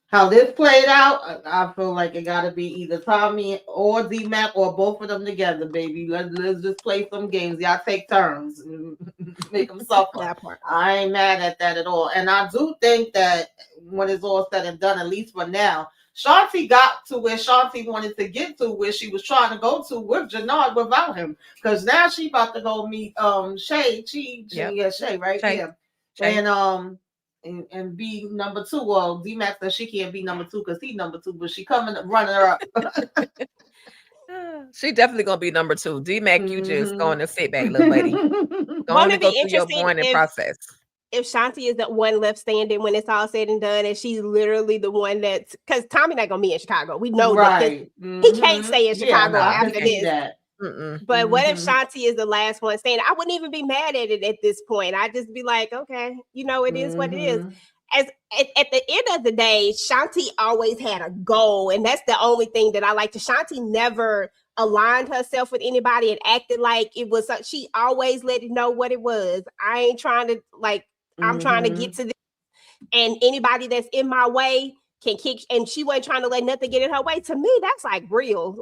how this played out, I feel like it gotta be either Tommy or D-Mac or both of them together, baby. Let's just play some games. Y'all take turns, make them suffer. That part. I ain't mad at that at all, and I do think that when it's all said and done, at least for now, Shanti got to where Shanti wanted to get to, where she was trying to go to with Jannard without him. Because now she about to go meet Shay. Yeah, Shay, right? Shay. Yeah. Shay. And be number 2. Well, D-Max says she can't be number 2 because he's number 2, but she coming running her up. She definitely gonna be number 2. D-Mac, you just going to sit back, little buddy. Going to go through your mourning process. If Shanti is the one left standing when it's all said and done, and she's literally the one that's because Tommy not gonna be in Chicago. We know that he can't stay in Chicago after this. But what if Shanti is the last one standing? I wouldn't even be mad at it at this point. I'd just be like, okay, it is what it is. As at the end of the day, Shanti always had a goal, and that's the only thing that I like. Shanti never aligned herself with anybody and acted like it was. She always let it know what it was. I ain't trying to I'm trying to get to this, and anybody that's in my way can kick. And she wasn't trying to let nothing get in her way. To me, that's like real.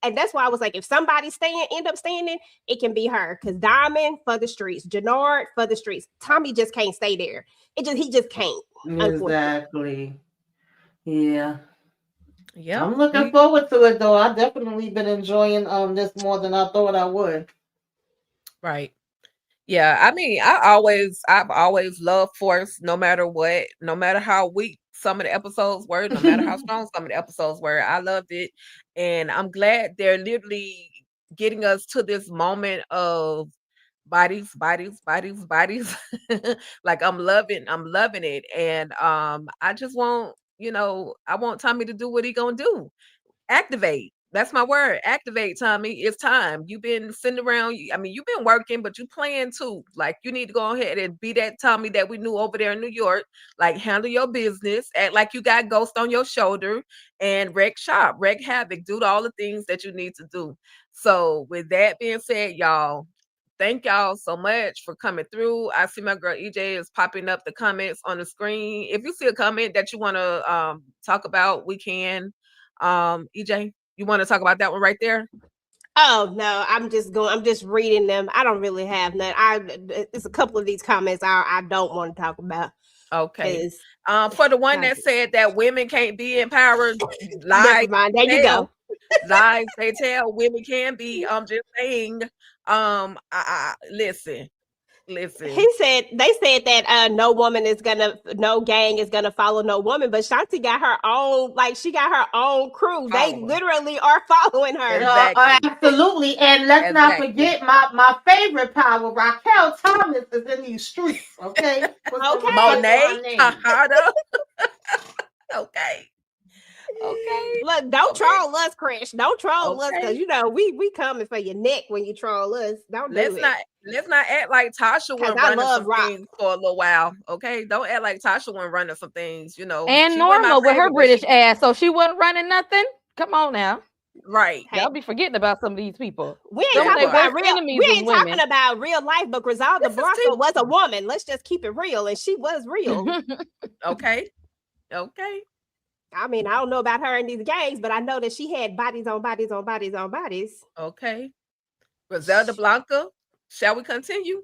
And that's why I was like, if somebody end up standing, it can be her. Because Diamond for the streets, Jannard for the streets. Tommy just can't stay there. He just can't. Exactly. Yeah. Yeah. I'm looking forward to it though. I've definitely been enjoying this more than I thought I would. Right. Yeah, I mean, I've always loved Force, no matter what, no matter how weak some of the episodes were, no matter how strong some of the episodes were, I loved it, and I'm glad they're literally getting us to this moment of bodies. Like I'm loving it, and I just want I want Tommy to do what he gonna do. Activate. That's my word. Activate, Tommy. It's time. You've been sitting around. I mean, you've been working, but you playing too. Like you need to go ahead and be that Tommy that we knew over there in New York. Like handle your business. Act like you got ghost on your shoulder and wreck shop, wreak havoc. Do all the things that you need to do. So with that being said, y'all, thank y'all so much for coming through. I see my girl EJ is popping up the comments on the screen. If you see a comment that you want to talk about, we can. EJ, you want to talk about that one right there? Oh no, I'm just reading them. I don't really have none. It's a couple of these comments I don't want to talk about. Okay. For the one that said that women can't be empowered, lies. There you go. Lies they tell. Women can be. I'm just saying. Listen. They said that no gang is gonna follow no woman, but Shanti got her own, she got her own crew. They literally are following her. Exactly. Absolutely. And let's not forget my favorite power, Raquel Thomas, is in these streets. Okay. Okay. Monet Tejada. Okay. Look, don't troll us, Chris. Don't troll us, because we coming for your neck when you troll us. Let's not act like Tasha wasn't running some things for a little while. Okay, don't act like Tasha wasn't running some things. And Norma with her British ass, so she wasn't running nothing. Come on now. Right. Y'all be forgetting about some of these people. We ain't talking about real life, but Griselda Blanco was a woman. Let's just keep it real, and she was real. Okay. I mean, I don't know about her in these gangs, but I know that she had bodies on bodies on bodies on bodies. Okay. Griselda Blanca, shall we continue?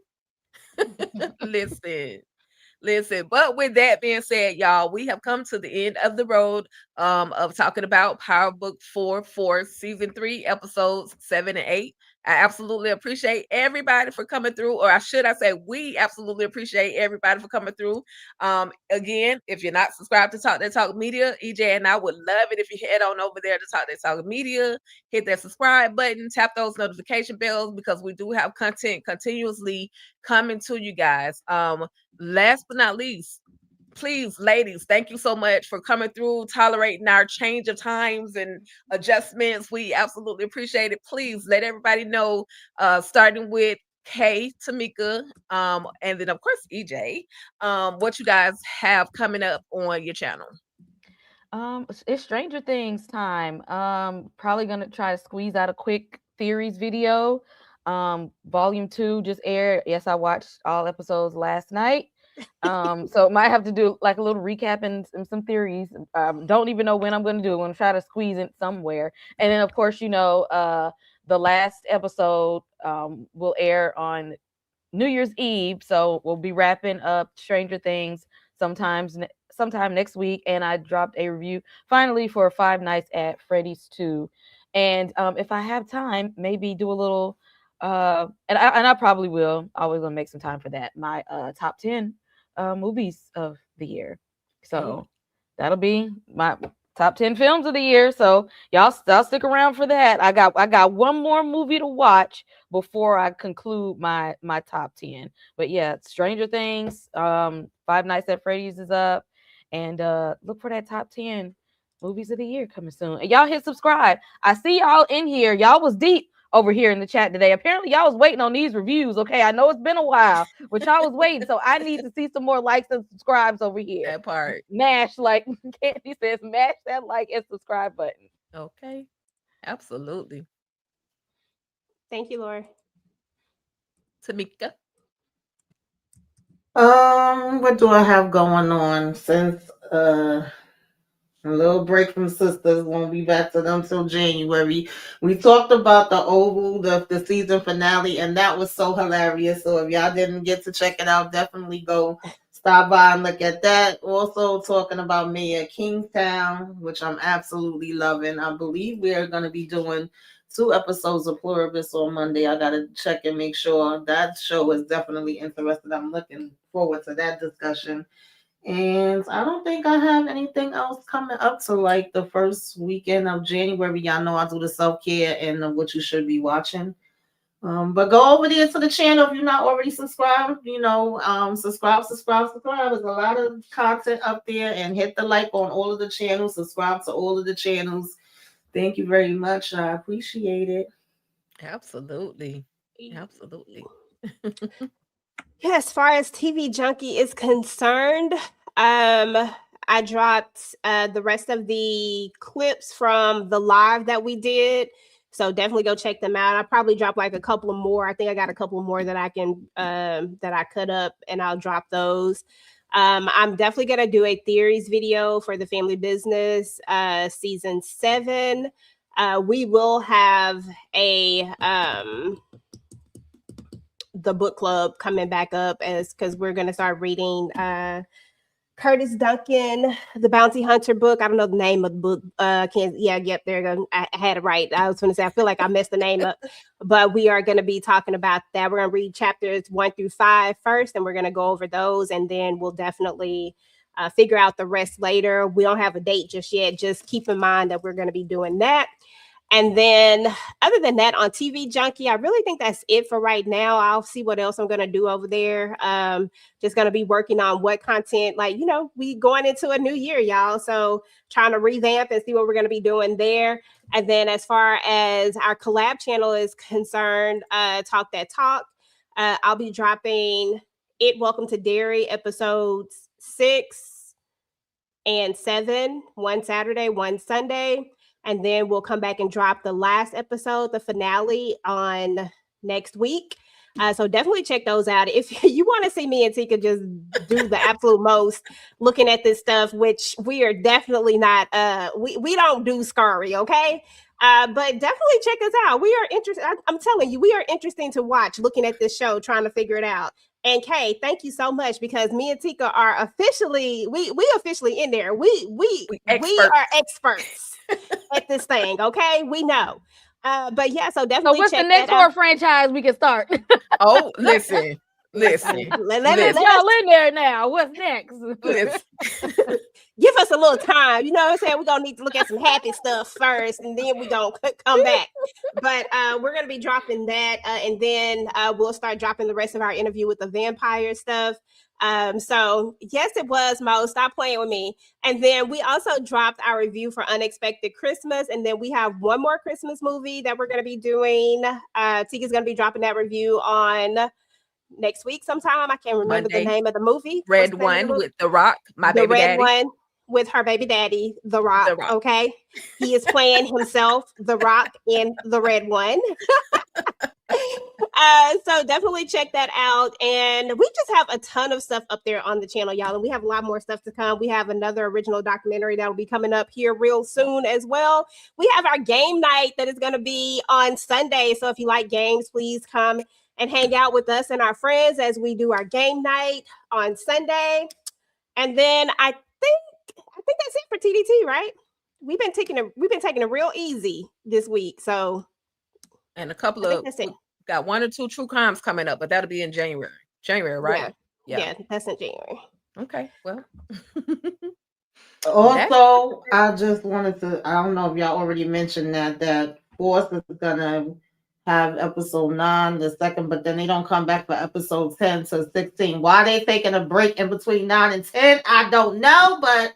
Listen, but with that being said, y'all, we have come to the end of the road of talking about Powerbook 4 for season 3, episodes 7 and 8. I absolutely appreciate everybody for coming through, or should I say, we absolutely appreciate everybody for coming through. Again, if you're not subscribed to Talk That Talk Media, EJ and I would love it if you head on over there to Talk That Talk Media, hit that subscribe button, tap those notification bells, because we do have content continuously coming to you guys. Last but not least, please, ladies, thank you so much for coming through, tolerating our change of times and adjustments. We absolutely appreciate it. Please let everybody know, starting with Kay, Tamika, and then of course EJ, what you guys have coming up on your channel. It's Stranger Things time. Probably gonna try to squeeze out a quick theories video. Volume 2 just aired. Yes, I watched all episodes last night. So might have to do like a little recap and some theories. Don't even know when I'm gonna do it. I'm gonna try to squeeze it somewhere. And then of course, the last episode will air on New Year's Eve. So we'll be wrapping up Stranger Things sometime next week. And I dropped a review finally for Five Nights at Freddy's 2. And if I have time, maybe do a little and I probably will. Always gonna make some time for that. My top 10 movies of the year. So that'll be my top 10 films of the year. So y'all stick around for that. I got one more movie to watch before I conclude my top 10. But yeah, Stranger Things, Five Nights at Freddy's is up, and look for that top 10 movies of the year coming soon. And y'all hit subscribe. I see y'all in here. Y'all was deep over here in the chat today. Apparently y'all was waiting on these reviews. Okay, I know it's been a while, but y'all was waiting. So I need to see some more likes and subscribes over here. That part. Mash, like Candy says, mash that like and subscribe button. Okay, absolutely. Thank you, Laura. Tamika. What do I have going on? Since a little break from sisters, won't be back to them till January. We talked about the Oval, the season finale, and that was so hilarious. So if y'all didn't get to check it out, definitely go stop by and look at that. Also talking about Mayor Kingstown, which I'm absolutely loving. I believe we are going to be doing 2 episodes of Pluribus on Monday. I got to check and make sure. That show is definitely interesting. I'm looking forward to that discussion. And I don't think I have anything else coming up to like the first weekend of January. Y'all know I do the self-care and what you should be watching. But go over there to the channel if you're not already subscribed. Subscribe. There's a lot of content up there, and hit the like on all of the channels. Subscribe to all of the channels. Thank you very much. I appreciate it. Absolutely. Yeah, as far as TV Junkie is concerned, I dropped the rest of the clips from the live that we did. So definitely go check them out. I probably dropped like a couple of more. I think I got a couple more that I can that I cut up, and I'll drop those. I'm definitely gonna do a theories video for the family business season 7. We will have the book club coming back up because we're going to start reading Curtis Duncan, the Bounty Hunter book. I don't know the name of the book. There you go. I had it right. I was going to say, I feel like I messed the name up, but we are going to be talking about that. We're going to read chapters 1 through 5 first, and we're going to go over those, and then we'll definitely figure out the rest later. We don't have a date just yet. Just keep in mind that we're going to be doing that. And then other than that, on TV Junkie, I really think that's it for right now. I'll see what else I'm going to do over there. Just going to be working on what content, we going into a new year, y'all. So trying to revamp and see what we're going to be doing there. And then as far as our collab channel is concerned, Talk That Talk, I'll be dropping It Welcome to Dairy episodes 6 and 7, one Saturday, one Sunday. And then we'll come back and drop the last episode, the finale, on next week. So definitely check those out. If you want to see me and Tika just do the absolute most looking at this stuff, which we are definitely not, we don't do scurry, okay? But definitely check us out. We are interested. I'm telling you, we are interesting to watch looking at this show, trying to figure it out. And Kay, thank you so much, because me and Tika are officially, we officially in there. We are experts at this thing, okay? We know. But yeah, so definitely. So what's the next horror franchise we can start? Oh, listen. Let y'all in there now. What's next? give us a little time. You know what I'm saying? We're gonna need to look at some happy stuff first, and then we're gonna come back. But we're gonna be dropping that, and then we'll start dropping the rest of our interview with the vampire stuff. So yes, it was Mo. Stop playing with me. And then we also dropped our review for Unexpected Christmas, and then we have one more Christmas movie that we're gonna be doing. Tika's gonna be dropping that review on next week sometime. I can't remember Monday. the name of the movie. Red One with The Rock, my the baby red daddy. one with her baby daddy, The Rock. The Rock. Okay, he is playing himself, The Rock, in the red one. So definitely check that out. And we just have a ton of stuff up there on the channel, y'all. And we have a lot more stuff to come. We have another original documentary that will be coming up here real soon as well. We have our game night that is going to be on Sunday. So if you like games, please come and hang out with us and our friends as we do our game night on Sunday. And then I think that's it for TDT, right? We've been taking it real easy this week. So and a couple of got 1 or 2 true crimes coming up, but that'll be in January. January, right? Yeah, that's in January. Okay, well. Also, I just wanted to, I don't know if y'all already mentioned that Force is gonna have episode 9, the second, but then they don't come back for episode 10 to 16. Why they taking a break in between 9 and 10? I don't know, but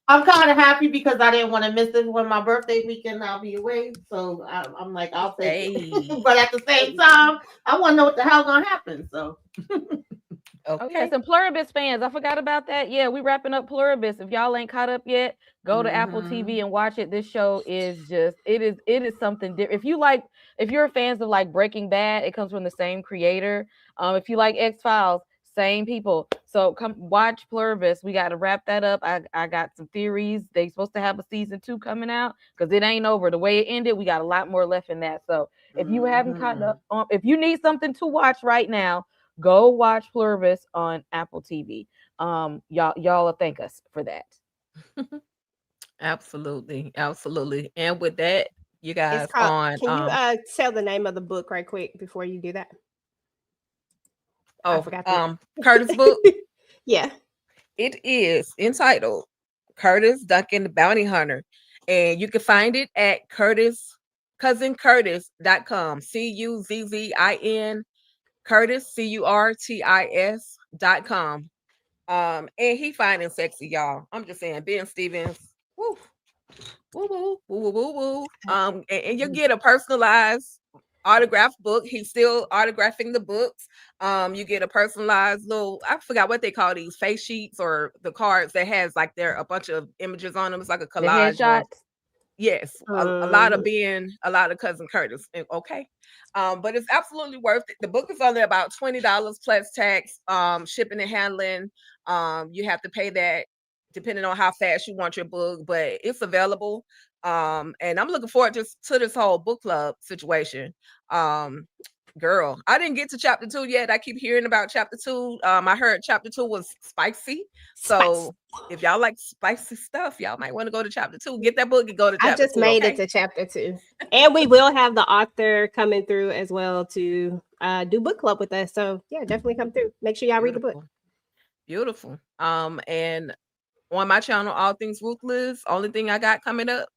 I'm kind of happy because I didn't want to miss it when my birthday weekend. I'll be away, so I'm like, I'll take it. But at the same time, I want to know what the hell gonna happen. So. Okay. Oh, yes, and Pluribus fans, I forgot about that. Yeah, we wrapping up Pluribus. If y'all ain't caught up yet, go to Apple TV and watch it. This show is just it is something different. If you're fans of like Breaking Bad, it comes from the same creator. If you like X-Files, same people. So come watch Pluribus. We got to wrap that up. I got some theories. They supposed to have a season 2 coming out because it ain't over. The way it ended, we got a lot more left in that. So if you haven't caught up, if you need something to watch right now, go watch Pluribus on Apple TV. Y'all will thank us for that. Absolutely. And with that, you guys can you tell the name of the book right quick before you do that? I forgot Curtis' book. Yeah. It is entitled Curtis Duncan the Bounty Hunter. And you can find it at cousincurtis.com. CUZZIN Curtis, CURTIS.com. And he fine and sexy, y'all. I'm just saying, Ben Stevens. Woo. Woo, woo, woo, woo, woo. And you get a personalized autographed book. He's still autographing the books. You get a personalized little, I forgot what they call these, face sheets or the cards that has like a bunch of images on them. It's like a collage. The headshots. Yes, a lot of Cousin Curtis. Okay. But it's absolutely worth it. The book is only about $20 plus tax, shipping and handling. You have to pay that depending on how fast you want your book, but it's available. And I'm looking forward to this whole book club situation. Girl, I didn't get to chapter 2 yet. I keep hearing about chapter 2. I heard chapter 2 was spicy. So if y'all like spicy stuff, y'all might want to go to chapter 2. Get that book and go to chapter 2. I just made it to chapter 2. And we will have the author coming through as well to do book club with us. So yeah, definitely come through. Make sure y'all read the book. Beautiful. And on my channel, All Things Ruthless, only thing I got coming up,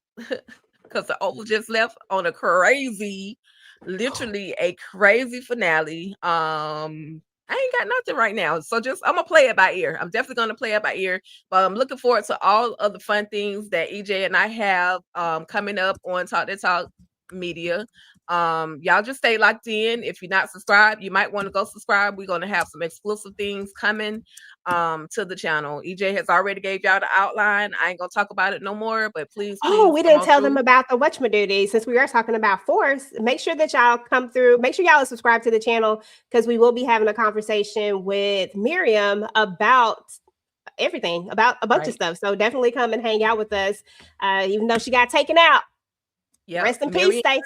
because the Oval just left on literally a crazy finale. I ain't got nothing right now. So I'm gonna play it by ear. I'm definitely gonna play it by ear, but I'm looking forward to all of the fun things that EJ and I have coming up on Talk That Talk Media. Y'all just stay locked in. If you're not subscribed, you might want to go subscribe. We're gonna have some exclusive things coming to the channel. EJ has already gave y'all the outline. I ain't gonna talk about it no more, but please we didn't tell them about the whatchamajiggy. Since we are talking about Force, make sure that y'all come through. Make sure y'all are subscribed to the channel because we will be having a conversation with Miriam about everything, about a bunch of stuff. So definitely come and hang out with us, even though she got taken out. Yeah, rest in peace, Stacey.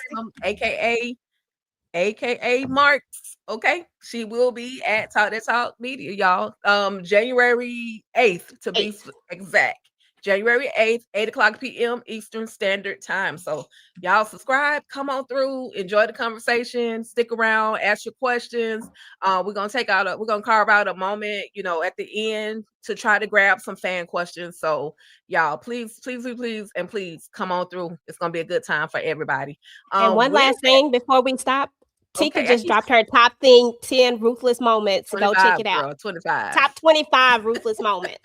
AKA Marks. Okay, she will be at Talk That Talk Media, y'all. January 8th to be exact. January 8th, 8 o'clock p.m. Eastern Standard Time. So y'all subscribe, come on through, enjoy the conversation, stick around, ask your questions. We're gonna carve out a moment, at the end to try to grab some fan questions. So y'all, please, please, please, please, and please come on through. It's gonna be a good time for everybody. And one with last thing before we stop. Tika Okay, just dropped her top 10 ruthless moments. Go check it out. girl, 25. Top 25 ruthless moments.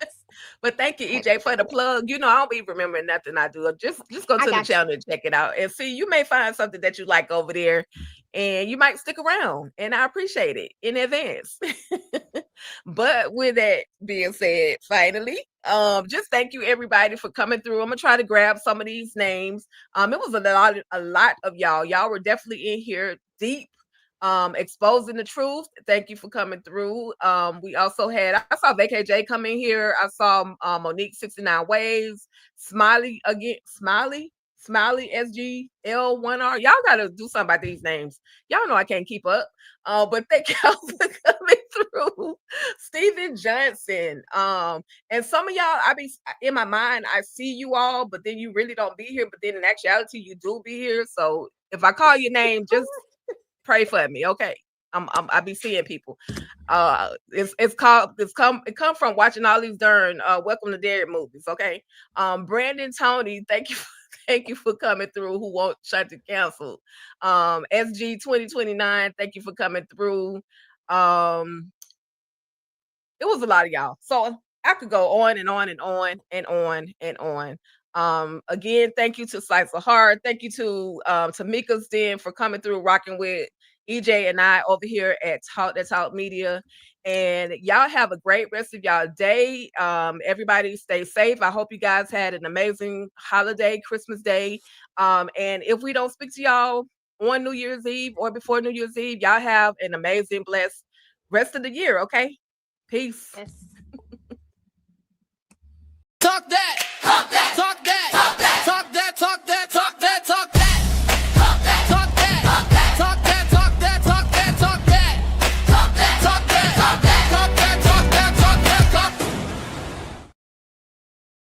But thank you, EJ, for the plug. I don't be remembering nothing I do. Just go to the channel and check it out. And see, you may find something that you like over there, and you might stick around. And I appreciate it in advance. But with that being said, finally, just thank you everybody for coming through. I'm gonna try to grab some of these names. It was a lot of y'all. Y'all were definitely in here deep. Exposing the truth. Thank you for coming through. We also I saw VKJ come in here. I saw Monique 69 Waves, Smiley SGL1R. Y'all gotta do something about these names. Y'all know I can't keep up. But thank y'all for coming through. Steven Johnson. And some of y'all, in my mind, I see you all, but then you really don't be here. But then in actuality, you do be here. So if I call your name, just pray for me, okay? I be seeing people. It come from watching all these darn Welcome to Derry movies, okay? Brandon Tony, thank you for coming through. Who won't shut to cancel? SG 2029, thank you for coming through. It was a lot of y'all, so I could go on and on and on and on and on. Again, thank you to Slice of Heart. Thank you to Tamika's Den for coming through, rocking with EJ and I over here at Talk Media. And y'all have a great rest of y'all day. Everybody stay safe. I hope you guys had an amazing holiday, Christmas Day. And if we don't speak to y'all on New Year's Eve or before New Year's Eve, y'all have an amazing, blessed rest of the year, okay? Peace. Yes. Talk that.